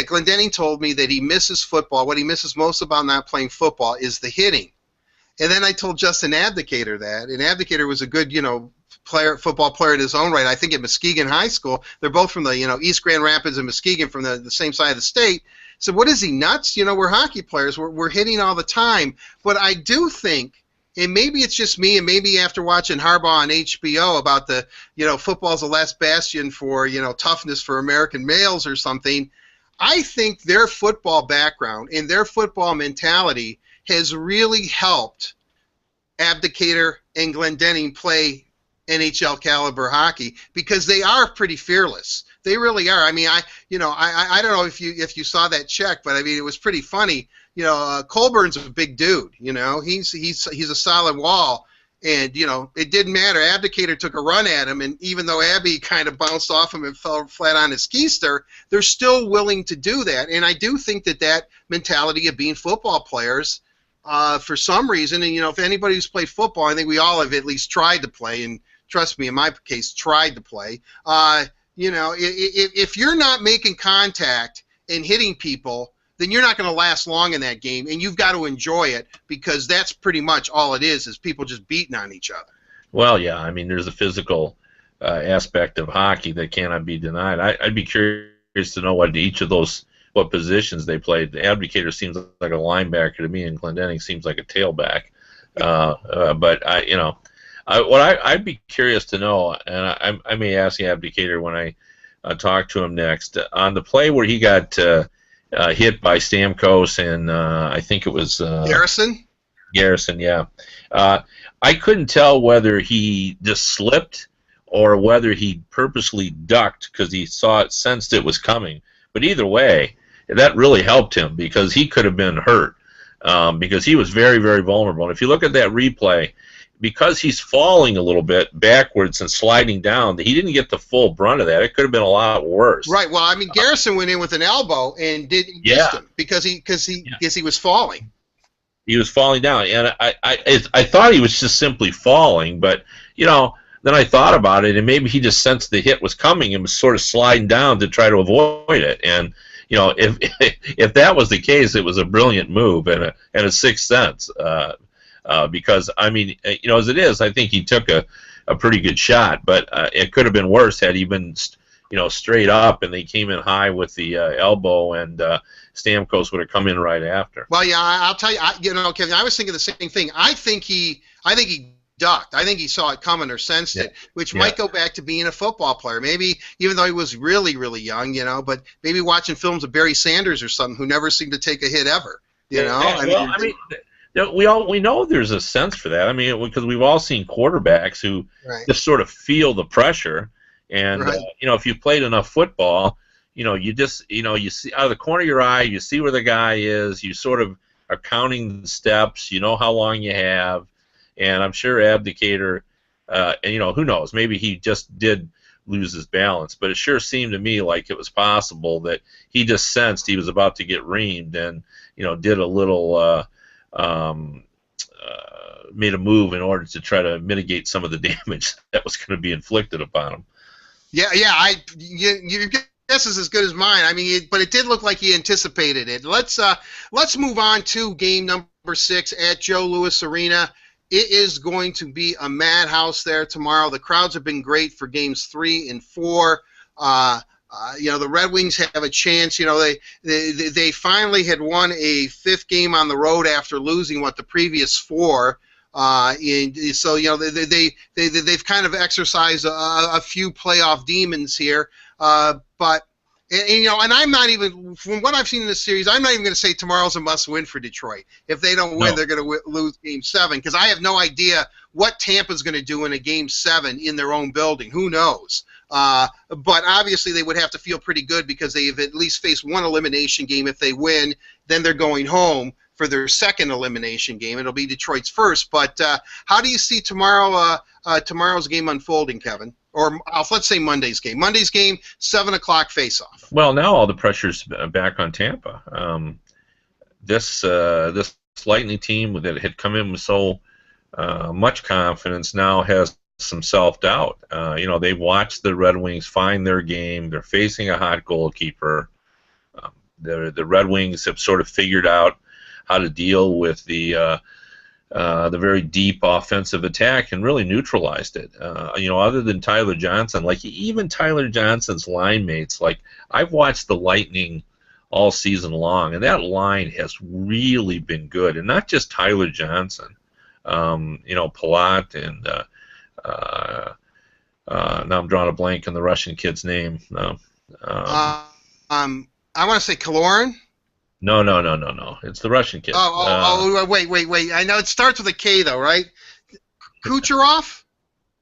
Glendening told me that he misses football. What he misses most about not playing football is the hitting. And then I told Justin Abdicator that, and Abdicator was a good, football player in his own right. I think at Muskegon High School, they're both from the, East Grand Rapids and Muskegon, from the same side of the state. So what is he, nuts? We're hockey players. We're hitting all the time. But I do think, and maybe it's just me, and maybe after watching Harbaugh on HBO about the, football's the last bastion for, toughness for American males or something, I think their football background and their football mentality has really helped Abdicator and Glendening play NHL caliber hockey, because they are pretty fearless. They really are. I mean, I don't know if you saw that check, but I mean, it was pretty funny. Colburn's a big dude. He's a solid wall, and it didn't matter. Abdicator took a run at him, and even though Abby kind of bounced off him and fell flat on his keister, they're still willing to do that. And I do think that mentality of being football players, for some reason, and if anybody who's played football, I think we all have at least tried to play, and trust me, in my case, tried to play. If you're not making contact and hitting people, then you're not going to last long in that game, and you've got to enjoy it, because that's pretty much all it is people just beating on each other. Well, yeah, I mean, there's a physical aspect of hockey that cannot be denied. I'd be curious to know what positions they played. The Abdicator seems like a linebacker to me, and Glendenning seems like a tailback. But I'd be curious to know, and I may ask the Abdicator when I talk to him next, on the play where he got hit by Stamkos, and I think it was Garrison. Garrison, yeah. I couldn't tell whether he just slipped or whether he purposely ducked because he sensed it was coming. But either way, that really helped him, because he could have been hurt, because he was very, very vulnerable. And if you look at that replay, because he's falling a little bit backwards and sliding down, he didn't get the full brunt of that. It could have been a lot worse. Right. Well, I mean, Garrison went in with an elbow and didn't miss him because he was falling. He was falling down, and I thought he was just simply falling, but then I thought about it, and maybe he just sensed the hit was coming and was sort of sliding down to try to avoid it. And if that was the case, it was a brilliant move and a sixth sense. Because I mean, as it is, I think he took a pretty good shot, but it could have been worse had he been, straight up and they came in high with the elbow, and Stamkos would have come in right after. Well, yeah, I'll tell you, Kevin, I was thinking the same thing. I think he ducked. I think he saw it coming or sensed it, which might go back to being a football player. Maybe even though he was really, really young, but maybe watching films of Barry Sanders or something, who never seemed to take a hit ever. We know there's a sense for that. I mean, because we've all seen quarterbacks who just sort of feel the pressure, and if you've played enough football, you just you see out of the corner of your eye, you see where the guy is. You sort of are counting the steps. You know how long you have, and I'm sure Abdicator, and who knows, maybe he just did lose his balance, but it sure seemed to me like it was possible that he just sensed he was about to get reamed, and did a little. Made a move in order to try to mitigate some of the damage that was going to be inflicted upon him. Yeah. Your guess is as good as mine. I mean, but it did look like he anticipated it. Let's move on to game number 6 at Joe Louis Arena. It is going to be a madhouse there tomorrow. The crowds have been great for games 3 and 4. The Red Wings have a chance. They finally had won a 5th game on the road after losing the previous 4. And so they've kind of exercised a few playoff demons here. But I'm not even, from what I've seen in this series, I'm not even going to say tomorrow's a must-win for Detroit. If they don't win, they're going to lose Game 7, because I have no idea what Tampa's going to do in a Game 7 in their own building. Who knows? But obviously they would have to feel pretty good, because they have at least faced one elimination game. If they win, then they're going home for their second elimination game. It'll be Detroit's first. But how do you see tomorrow's game unfolding, Kevin? Or let's say Monday's game. Monday's game, 7 o'clock face-off. Well, now all the pressure's back on Tampa. This Lightning team that had come in with so much confidence now has some self-doubt. They've watched the Red Wings find their game. They're facing a hot goalkeeper. The Red Wings have sort of figured out how to deal with the very deep offensive attack and really neutralized it. Other than Tyler Johnson, even Tyler Johnson's line mates, I've watched the Lightning all season long, and that line has really been good, and not just Tyler Johnson. Palat and now I'm drawing a blank on the Russian kid's name. I want to say Kaloran. No. It's the Russian kid. Wait. I know it starts with a K, though, right? Kucherov?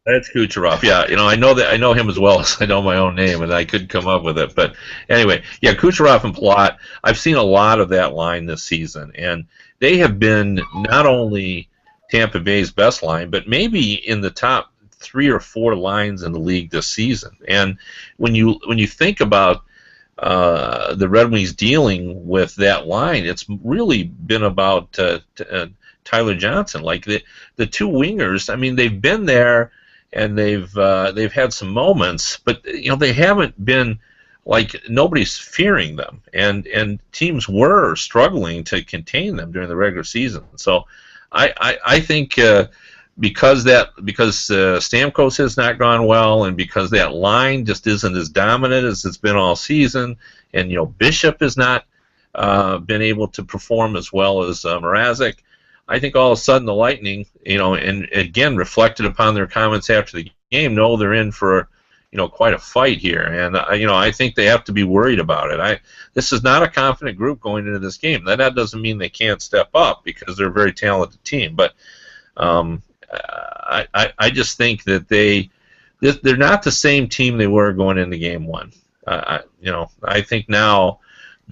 That's Kucherov. Yeah, I know that. I know him as well as I know my own name, and I couldn't come up with it. But anyway, yeah, Kucherov and Palat. I've seen a lot of that line this season, and they have been not only Tampa Bay's best line, but maybe in the top 3 or 4 lines in the league this season. And when you think about the Red Wings dealing with that line, it's really been about Tyler Johnson. Like the two wingers, I mean, they've been there and they've had some moments, but they haven't been like nobody's fearing them, and teams were struggling to contain them during the regular season. So I think because Stamkos has not gone well, and because that line just isn't as dominant as it's been all season, and Bishop has not been able to perform as well as Mrazek. I think all of a sudden the Lightning, and again reflected upon their comments after the game, know they're in for, quite a fight here, and I think they have to be worried about it. This is not a confident group going into this game. That doesn't mean they can't step up because they're a very talented team, but I just think that they're not the same team they were going into game one. I think now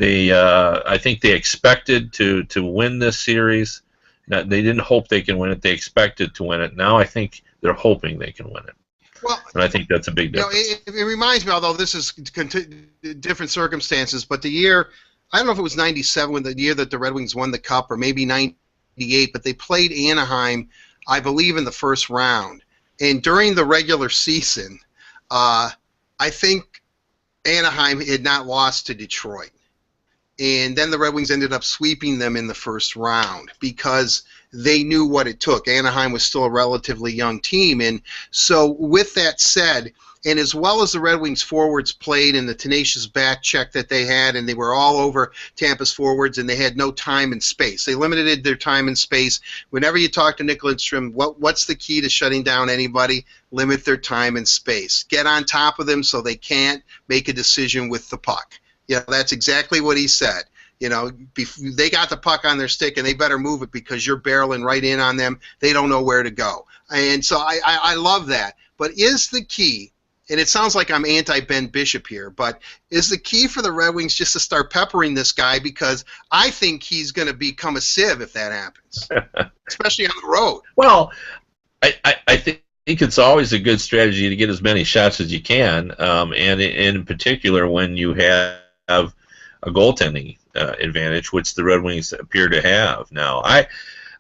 I think they expected to win this series. Now, they didn't hope they can win it. They expected to win it. Now I think they're hoping they can win it. Well, and I think that's a big difference. It reminds me, although this is different circumstances, but the year, I don't know if it was 97, when the year that the Red Wings won the Cup, or maybe 98, but they played Anaheim, I believe, in the first round. And during the regular season, I think Anaheim had not lost to Detroit. And then the Red Wings ended up sweeping them in the first round because they knew what it took. Anaheim was still a relatively young team. And so with that said, and as well as the Red Wings forwards played and the tenacious back check that they had, and they were all over Tampa's forwards, and they had no time and space. They limited their time and space. Whenever you talk to Nick Lidstrom, what's the key to shutting down anybody? Limit their time and space. Get on top of them so they can't make a decision with the puck. That's exactly what he said. They got the puck on their stick, and they better move it because you're barreling right in on them. They don't know where to go. And so I love that. But is the key, and it sounds like I'm anti-Ben Bishop here, but is the key for the Red Wings just to start peppering this guy, because I think he's going to become a sieve if that happens, especially on the road. Well, I think it's always a good strategy to get as many shots as you can, and in particular when you have a goaltending advantage, which the Red Wings appear to have now.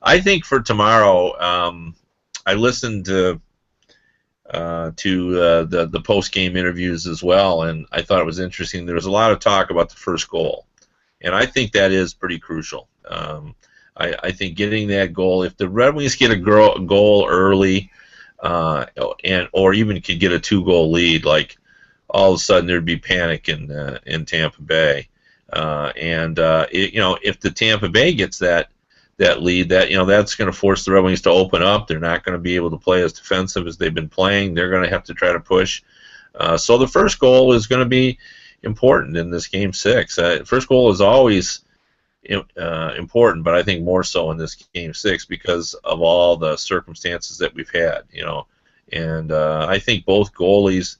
I think for tomorrow, I listened to the post-game interviews as well, and I thought it was interesting. There was a lot of talk about the first goal, and I think that is pretty crucial. I think getting that goal, if the Red Wings get a goal early, or even could get a 2-goal lead, like all of a sudden there'd be panic in Tampa Bay, if the Tampa Bay gets that lead, that's going to force the Red Wings to open up. They're not going to be able to play as defensive as they've been playing. They're going to have to try to push. So the first goal is going to be important in this Game 6. First goal is always important, but I think more so in this Game 6 because of all the circumstances that we've had. And I think both goalies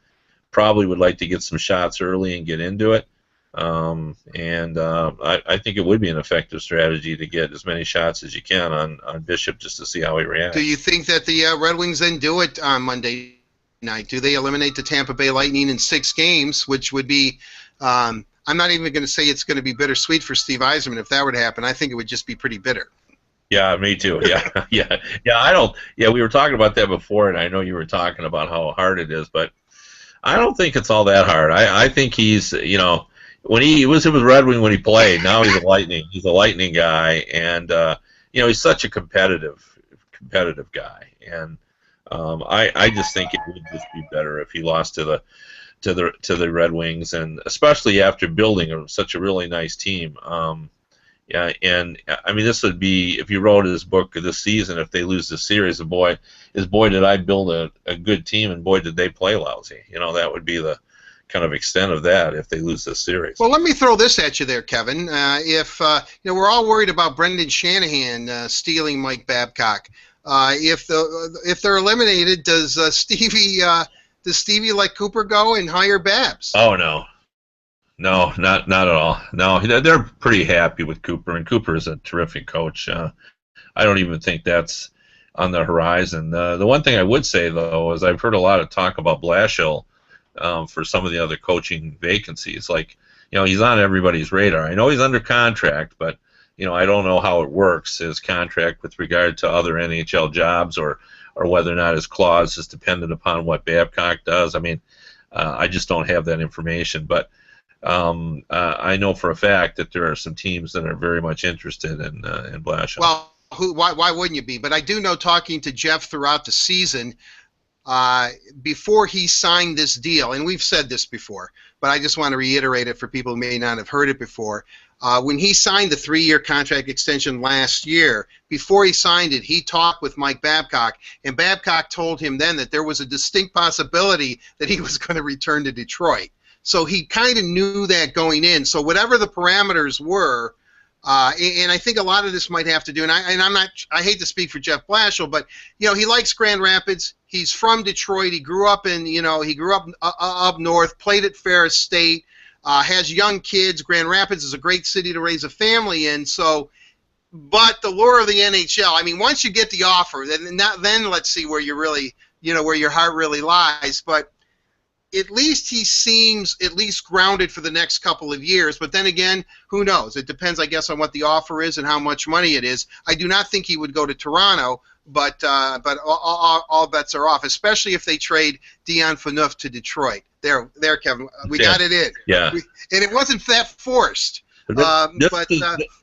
probably would like to get some shots early and get into it. I think it would be an effective strategy to get as many shots as you can on Bishop just to see how he reacts. Do you think that the Red Wings then do it on Monday night? Do they eliminate the Tampa Bay Lightning in 6 games, which would be I'm not even going to say it's going to be bittersweet for Steve Yzerman if that were to happen. I think it would just be pretty bitter. Yeah, me too. Yeah, yeah. We were talking about that before, and I know you were talking about how hard it is, but I don't think it's all that hard. I think he's, when he was with Red Wing when he played, now he's a Lightning. He's a Lightning guy, and he's such a competitive guy. And I just think it would just be better if he lost to the Red Wings, and especially after building such a really nice team. Yeah, and I mean, this would be, if you wrote his book this season, if they lose this series, boy did I build a good team, and boy did they play lousy. That would be the kind of extent of that if they lose this series. Well, let me throw this at you there, Kevin. If we're all worried about Brendan Shanahan stealing Mike Babcock, If they're eliminated, does Stevie let Cooper go and hire Babs? Oh no, no, not at all. No, they're pretty happy with Cooper, and Cooper is a terrific coach. I don't even think that's on the horizon. The one thing I would say though is I've heard a lot of talk about Blashill for some of the other coaching vacancies. Like, he's on everybody's radar. I know he's under contract, but I don't know how it works, his contract with regard to other NHL jobs, or whether or not his clause is dependent upon what Babcock does. I mean, I just don't have that information, but I know for a fact that there are some teams that are very much interested in Blashill. Well, why wouldn't you be? But I do know, talking to Jeff throughout the season, before he signed this deal, and we've said this before, but I just want to reiterate it for people who may not have heard it before. When he signed the 3-year contract extension last year, before he signed it, he talked with Mike Babcock, and Babcock told him then that there was a distinct possibility that he was going to return to Detroit. So he kind of knew that going in. So whatever the parameters were, and I think a lot of this might have to do, and I hate to speak for Jeff Blashill, but he likes Grand Rapids. He's from Detroit. He grew up up north, played at Ferris State, has young kids. Grand Rapids is a great city to raise a family in. So, but the lure of the NHL, I mean, once you get the offer, then let's see where you really, where your heart really lies. But at least he seems at least grounded for the next couple of years. But then again, who knows? It depends, I guess, on what the offer is and how much money it is. I do not think he would go to Toronto, but all bets are off, especially if they trade Dion Phaneuf to Detroit. There, Kevin. We got it in. Yeah. And it wasn't that forced.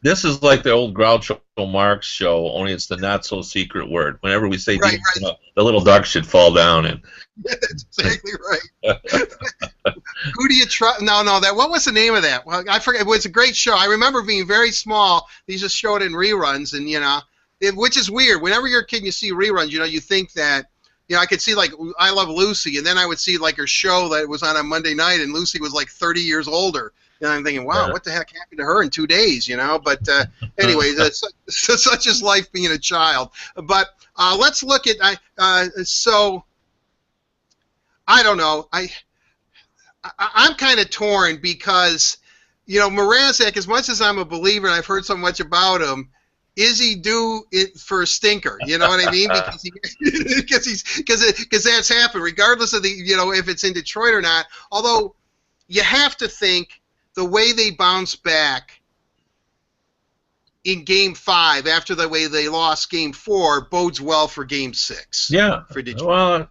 This is like the old Groucho Marx show, only it's the not-so-secret word. Whenever we say right. The little duck should fall down. And that's exactly right. Who do you trust? No, what was the name of that? Well, I forget. It was a great show. I remember being very small. They just showed it in reruns, and which is weird. Whenever you're a kid and you see reruns, you think that, I could see, like, I Love Lucy, and then I would see, like, her show that was on Monday night, and Lucy was, like, 30 years older. And I'm thinking, wow, what the heck happened to her in 2 days, But anyway, such is life being a child. But let's look at, so, I don't know. I'm kind of torn because, Mrazek, as much as I'm a believer and I've heard so much about him, is he due it for a stinker? You know what I mean? Because that's happened, regardless of the if it's in Detroit or not. Although you have to think the way they bounced back in Game 5 after the way they lost Game 4 bodes well for Game 6. Yeah, for Detroit. Well,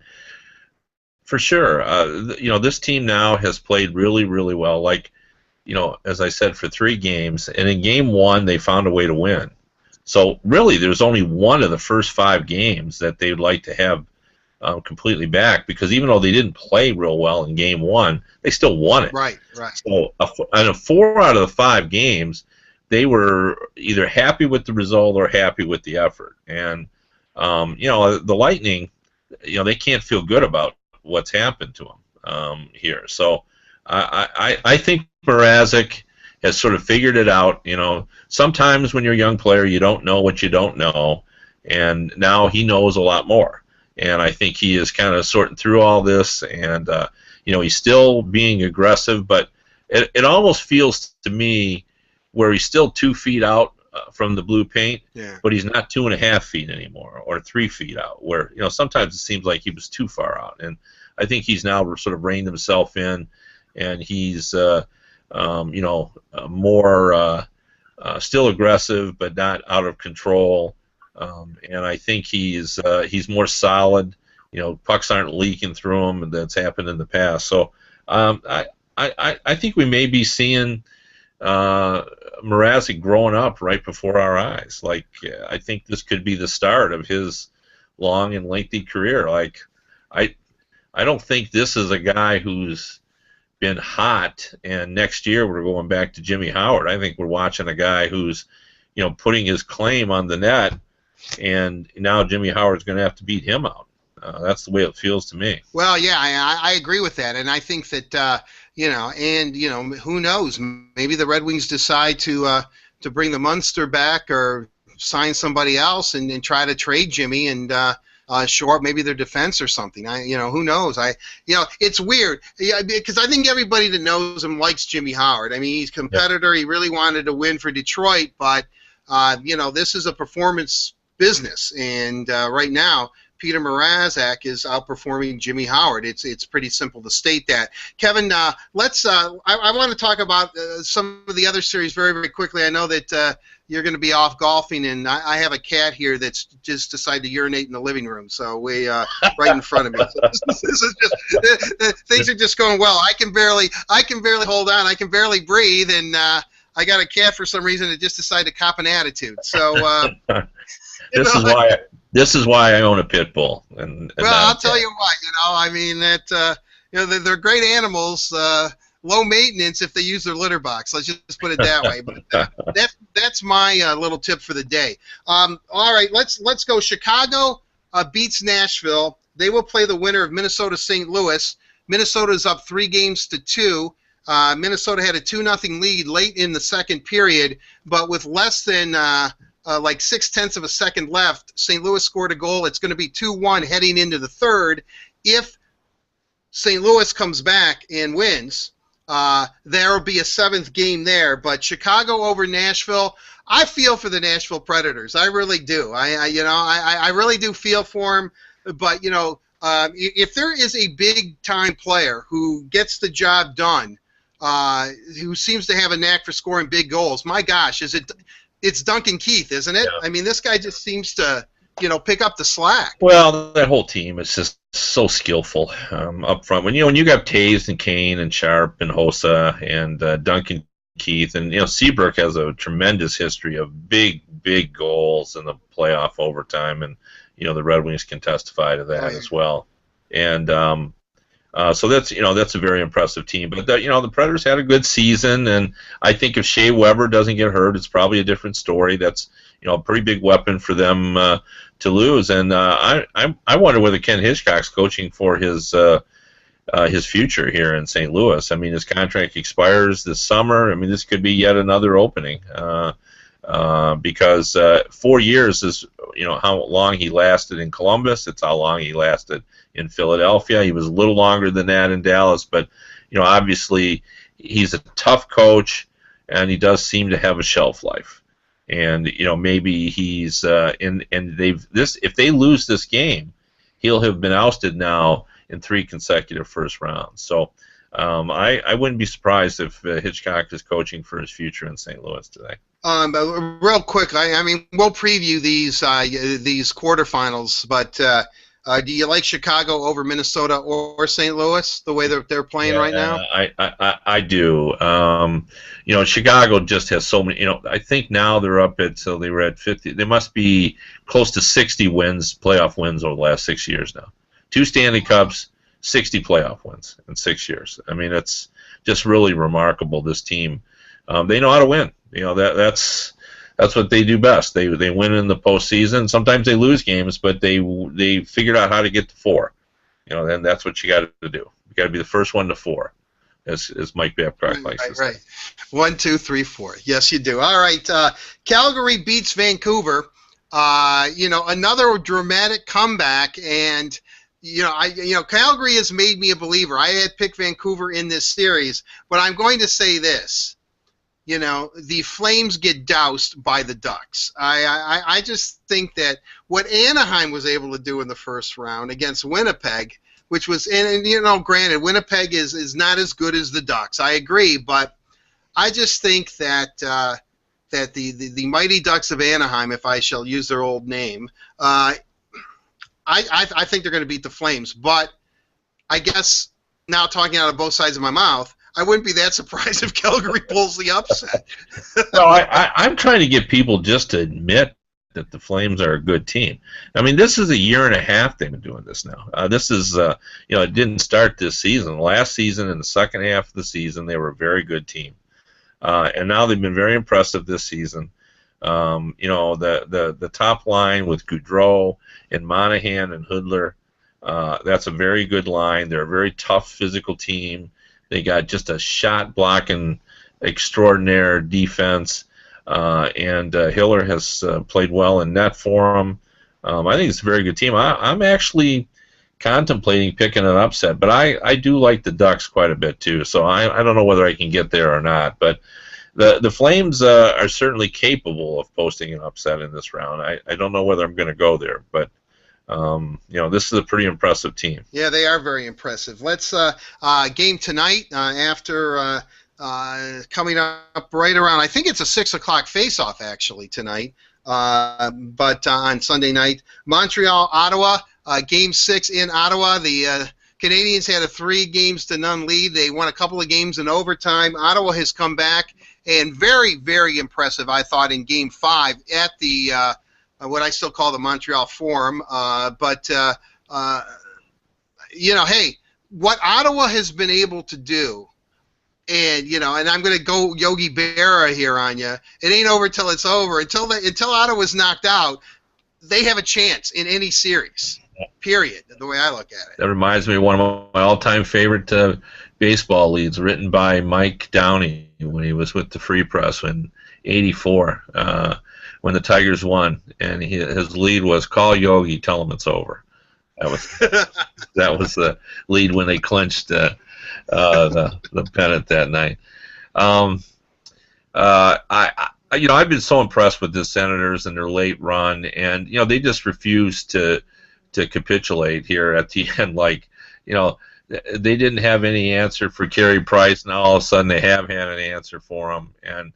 for sure. This team now has played really, really well. Like, as I said, for 3 games, and in Game 1 they found a way to win. So really, there's only one of the first 5 games that they would like to have completely back, because even though they didn't play real well in Game 1, they still won it. Right. So on 4 out of the 5 games, they were either happy with the result or happy with the effort. And the Lightning, they can't feel good about what's happened to them here. So I think Mrazek has sort of figured it out. Sometimes when you're a young player, you don't know what you don't know, and now he knows a lot more. And I think he is kind of sorting through all this, and he's still being aggressive, but it almost feels to me where he's still 2 feet out from the blue paint, but he's not 2.5 feet anymore, or 3 feet out, where sometimes it seems like he was too far out. And I think he's now sort of reined himself in, and he's more still aggressive, but not out of control. And I think he's more solid. Pucks aren't leaking through him, and that's happened in the past. So I think we may be seeing Mrazek growing up right before our eyes. Like, I think this could be the start of his long and lengthy career. Like, I don't think this is a guy who's been hot, and next year we're going back to Jimmy Howard. I think we're watching a guy who's, putting his claim on the net, and now Jimmy Howard's going to have to beat him out. That's the way it feels to me. Well, yeah, I agree with that, and I think that who knows? Maybe the Red Wings decide to bring the Munster back, or sign somebody else and try to trade Jimmy and shore up maybe their defense or something. Who knows? It's weird. Yeah, because I think everybody that knows him likes Jimmy Howard. I mean, he's a competitor. He really wanted to win for Detroit, but this is a performance business, and right now Peter Mrazek is outperforming Jimmy Howard. It's pretty simple to state that. Kevin, let's. I want to talk about some of the other series very, very quickly. I know that you're going to be off golfing, and I have a cat here that's just decided to urinate in the living room. So we right in front of me. So this is just things are just going well. I can barely hold on. I can barely breathe, and I got a cat for some reason that just decided to cop an attitude. So This is why I own a pit bull. And I'll tell you what. I mean that they're great animals. Low maintenance if they use their litter box. Let's just put it that way. But that's my little tip for the day. All right, let's go. Chicago beats Nashville. They will play the winner of Minnesota-St. Louis. Minnesota's up 3-2. Minnesota had a 2-0 lead late in the second period, but with less than like 0.6 of a second left, St. Louis scored a goal. It's going to be 2-1 heading into the third. If St. Louis comes back and wins, there will be a 7th game there. But Chicago over Nashville, I feel for the Nashville Predators. I really do. I really do feel for them. But if there is a big time player who gets the job done, who seems to have a knack for scoring big goals, my gosh, it's Duncan Keith, isn't it? Yeah. I mean, this guy just seems to, pick up the slack. Well, that whole team is just so skillful up front. When you got Taves and Kane and Sharp and Hossa and Duncan Keith, and Seabrook has a tremendous history of big goals in the playoff overtime, and the Red Wings can testify to that as well. And so that's a very impressive team. But the Predators had a good season, and I think if Shea Weber doesn't get hurt, it's probably a different story. That's a pretty big weapon for them to lose. And I wonder whether Ken Hitchcock's coaching for his future here in St. Louis. I mean, his contract expires this summer. I mean, this could be yet another opening because 4 years is how long he lasted in Columbus. It's how long he lasted in Philadelphia. He was a little longer than that in Dallas, but obviously he's a tough coach, and he does seem to have a shelf life. And maybe he's if they lose this game, he'll have been ousted now in 3 consecutive first rounds. So I wouldn't be surprised if Hitchcock is coaching for his future in St. Louis today. Real quick, I mean, we'll preview these quarterfinals, but do you like Chicago over Minnesota or St. Louis the way they're playing right now? I do. Chicago just has so many. I think now they're up at they were at 50. They must be close to 60 wins, playoff wins over the last 6 years now. 2 Stanley Cups, 60 playoff wins in 6 years. I mean, it's just really remarkable. This team, they know how to win. That's what they do best. They win in the postseason. Sometimes they lose games, but they figured out how to get to 4. Then that's what you got to do. You got to be the first one to 4, as Mike Babcock likes to say. Right. 1, 2, 3, 4. Yes, you do. All right. Calgary beats Vancouver. Another dramatic comeback, and Calgary has made me a believer. I had picked Vancouver in this series, but I'm going to say this. The Flames get doused by the Ducks. I just think that what Anaheim was able to do in the first round against Winnipeg, which was, and granted, Winnipeg is not as good as the Ducks. I agree, but I just think that that the Mighty Ducks of Anaheim, if I shall use their old name, I think they're going to beat the Flames. But I guess now talking out of both sides of my mouth, I wouldn't be that surprised if Calgary pulls the upset. Well, I'm trying to get people just to admit that the Flames are a good team. I mean, this is a year and a half they've been doing this now. This is, it didn't start this season. Last season, in the second half of the season, they were a very good team. And now they've been very impressive this season. The top line with Goudreau and Monahan and Hoodler, that's a very good line. They're a very tough physical team. They got just a shot blocking extraordinaire defense. and Hiller has played well in net for them. I think it's a very good team. I'm actually contemplating picking an upset, but I do like the Ducks quite a bit too. So I don't know whether I can get there or not. But the Flames are certainly capable of posting an upset in this round. I don't know whether I'm going to go there, but this is a pretty impressive team. Yeah, they are very impressive. Let's game tonight after coming up right around. I think it's a 6 o'clock face-off actually tonight. But on Sunday night, Montreal, Ottawa, Game 6 in Ottawa. The Canadians had a 3-0 lead. They won a couple of games in overtime. Ottawa has come back, and very, very impressive, I thought, in Game 5 at the what I still call the Montreal Forum. Hey, what Ottawa has been able to do, and I'm going to go Yogi Berra here on you. It ain't over till it's over. Until Ottawa's knocked out, they have a chance in any series. Period. The way I look at it. That reminds me of one of my all-time favorite baseball leads, written by Mike Downey when he was with the Free Press in '84, when the Tigers won, and his lead was "Call Yogi, tell him it's over." That was the lead when they clinched the pennant that night. I've been so impressed with the Senators and their late run, and they just refused to capitulate here at the end. They didn't have any answer for Carey Price, now all of a sudden they have had an answer for him. And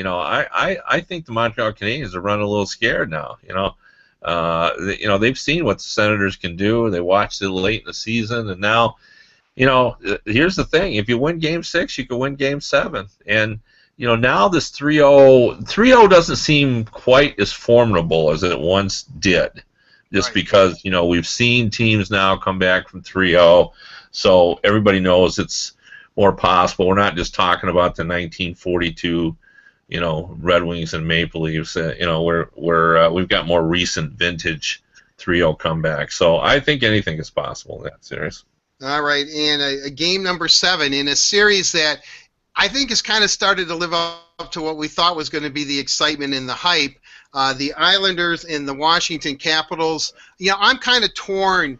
I think the Montreal Canadiens are running a little scared now. They've seen what the Senators can do. They watched it late in the season, and now, here's the thing: if you win Game 6, you can win Game 7. And now this 3-0 doesn't seem quite as formidable as it once did. Just right. Because we've seen teams now come back from 3-0, so everybody knows it's more possible. We're not just talking about the 1942, Red Wings and Maple Leafs. We've got more recent vintage 3-0 comebacks. So I think anything is possible in that series. All right, and a game number 7 in a series that I think has kind of started to live up to what we thought was going to be the excitement and the hype. The Islanders and the Washington Capitals. I'm kind of torn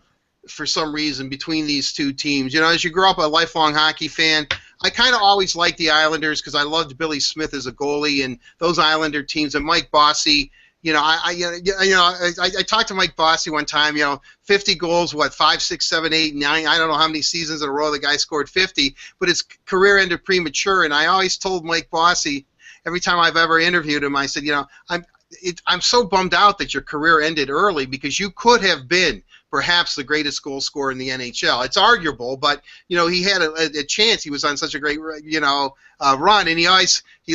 for some reason between these two teams. As you grow up a lifelong hockey fan, I kind of always liked the Islanders because I loved Billy Smith as a goalie, and those Islander teams, and Mike Bossy. I talked to Mike Bossy one time. 50 goals, 5, 6, 7, 8, 9. I don't know how many seasons in a row the guy scored 50, but his career ended premature. And I always told Mike Bossy every time I've ever interviewed him, I said, I'm so bummed out that your career ended early because you could have been perhaps the greatest goal scorer in the NHL. It's arguable, but he had a chance. He was on such a great run, and he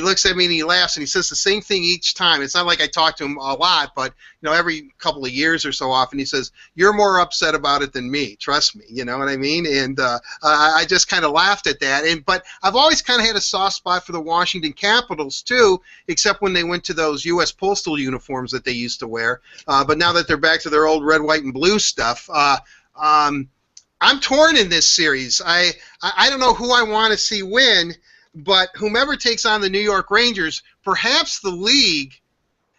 looks at me and he laughs and he says the same thing each time. It's not like I talk to him a lot, but every couple of years or so often he says, "You're more upset about it than me. Trust me." You know what I mean? And I just kind of laughed at that. But I've always kind of had a soft spot for the Washington Capitals too, except when they went to those U.S. Postal uniforms that they used to wear. But now that they're back to their old red, white, and blue stuff, I'm torn in this series. I don't know who I want to see win, but whomever takes on the New York Rangers, perhaps the league.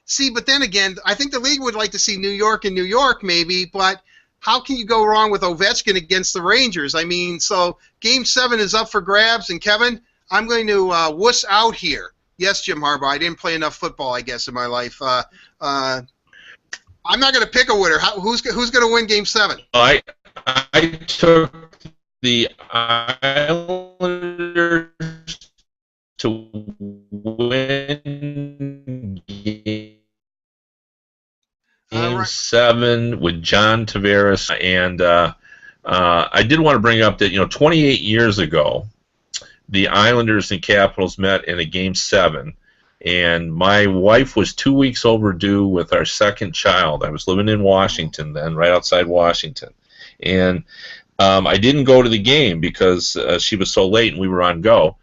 See, but then again, I think the league would like to see New York and New York maybe, but how can you go wrong with Ovechkin against the Rangers? I mean, so Game 7 is up for grabs, and Kevin, I'm going to wuss out here. Yes, Jim Harbaugh, I didn't play enough football, I guess, in my life. I'm not going to pick a winner. Who's going to win Game 7? I took the Islanders to win Game 7 with John Tavares, and I did want to bring up that 28 years ago, the Islanders and Capitals met in a Game 7. And my wife was 2 weeks overdue with our second child. I was living in Washington then, right outside Washington. And I didn't go to the game because she was so late and we were on go.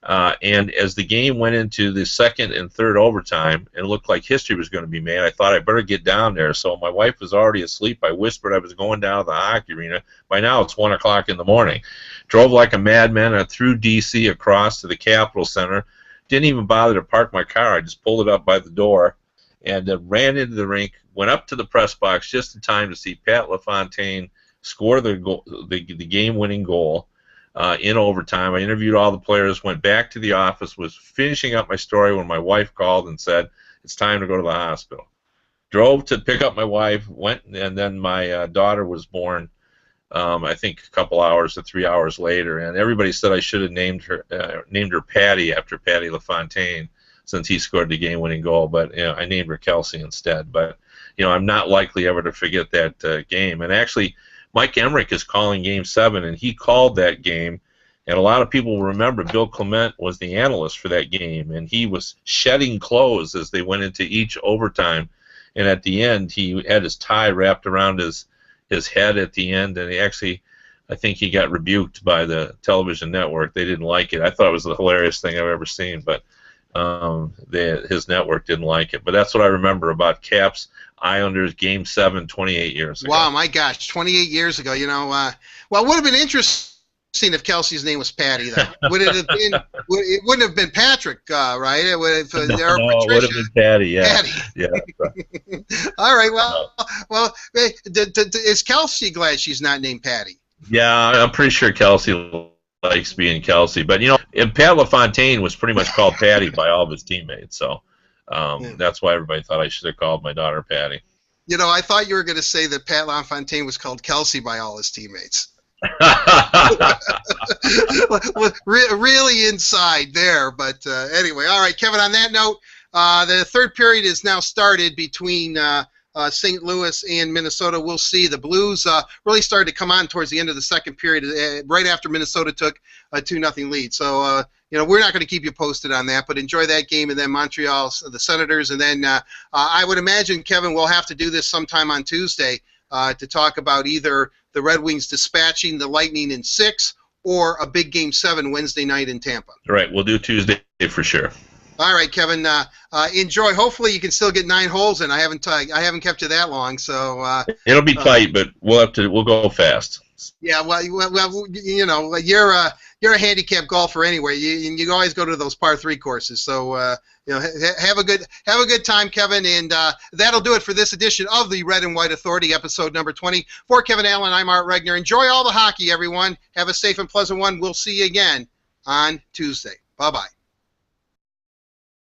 And as the game went into the second and third overtime, and it looked like history was going to be made, I thought I better get down there. So my wife was already asleep. I whispered I was going down to the hockey arena. By now it's 1 o'clock in the morning. Drove like a madman through D.C. across to the Capitol Center. didn't even bother to park my car. I just pulled it up by the door and ran into the rink, went up to the press box just in time to see Pat LaFontaine score the game-winning goal in overtime. I interviewed all the players, went back to the office, was finishing up my story when my wife called and said, it's time to go to the hospital. Drove to pick up my wife, went, and then my daughter was born, I think a couple hours to 3 hours later, and everybody said I should have named her Patty after Patty LaFontaine since he scored the game-winning goal, but I named her Kelsey instead. But I'm not likely ever to forget that game. And actually, Mike Emmerich is calling Game 7, and he called that game. And a lot of people remember Bill Clement was the analyst for that game, and he was shedding clothes as they went into each overtime. And at the end, he had his tie wrapped around his head at the end, and I think he got rebuked by the television network. They didn't like it. I thought it was the hilarious thing I've ever seen, but his network didn't like it. But that's what I remember about Caps Islanders Game 7 28 years ago. Wow, my gosh, 28 years ago. Well, it would have been interesting if Kelsey's name was Patty, though. Would it have been? It wouldn't have been Patrick, right? It would have. No, it would have been Patty. Yeah. Patty. Yeah. All right. Well. Is Kelsey glad she's not named Patty? Yeah, I'm pretty sure Kelsey likes being Kelsey, but and Pat LaFontaine was pretty much called Patty by all of his teammates, so that's why everybody thought I should have called my daughter Patty. I thought you were going to say that Pat LaFontaine was called Kelsey by all his teammates. Really inside there, but anyway, all right, Kevin. On that note, the third period is now started between St. Louis and Minnesota. We'll see. The Blues really started to come on towards the end of the second period, right after Minnesota took a 2-0 lead. So we're not going to keep you posted on that, but enjoy that game, and then Montreal, the Senators, and then I would imagine, Kevin, we'll have to do this sometime on Tuesday to talk about either the Red Wings dispatching the Lightning in 6 or a big Game 7 Wednesday night in Tampa. Right, we'll do Tuesday for sure. All right, Kevin. Enjoy. Hopefully, you can still get 9 holes in. I haven't kept you that long, so it'll be tight, but we'll go fast. Yeah, well, you're a handicap golfer anyway. You always go to those par 3 courses. So have a good time, Kevin, and that'll do it for this edition of the Red and White Authority, episode number 20. For Kevin Allen, I'm Art Regner. Enjoy all the hockey, everyone. Have a safe and pleasant one. We'll see you again on Tuesday. Bye-bye.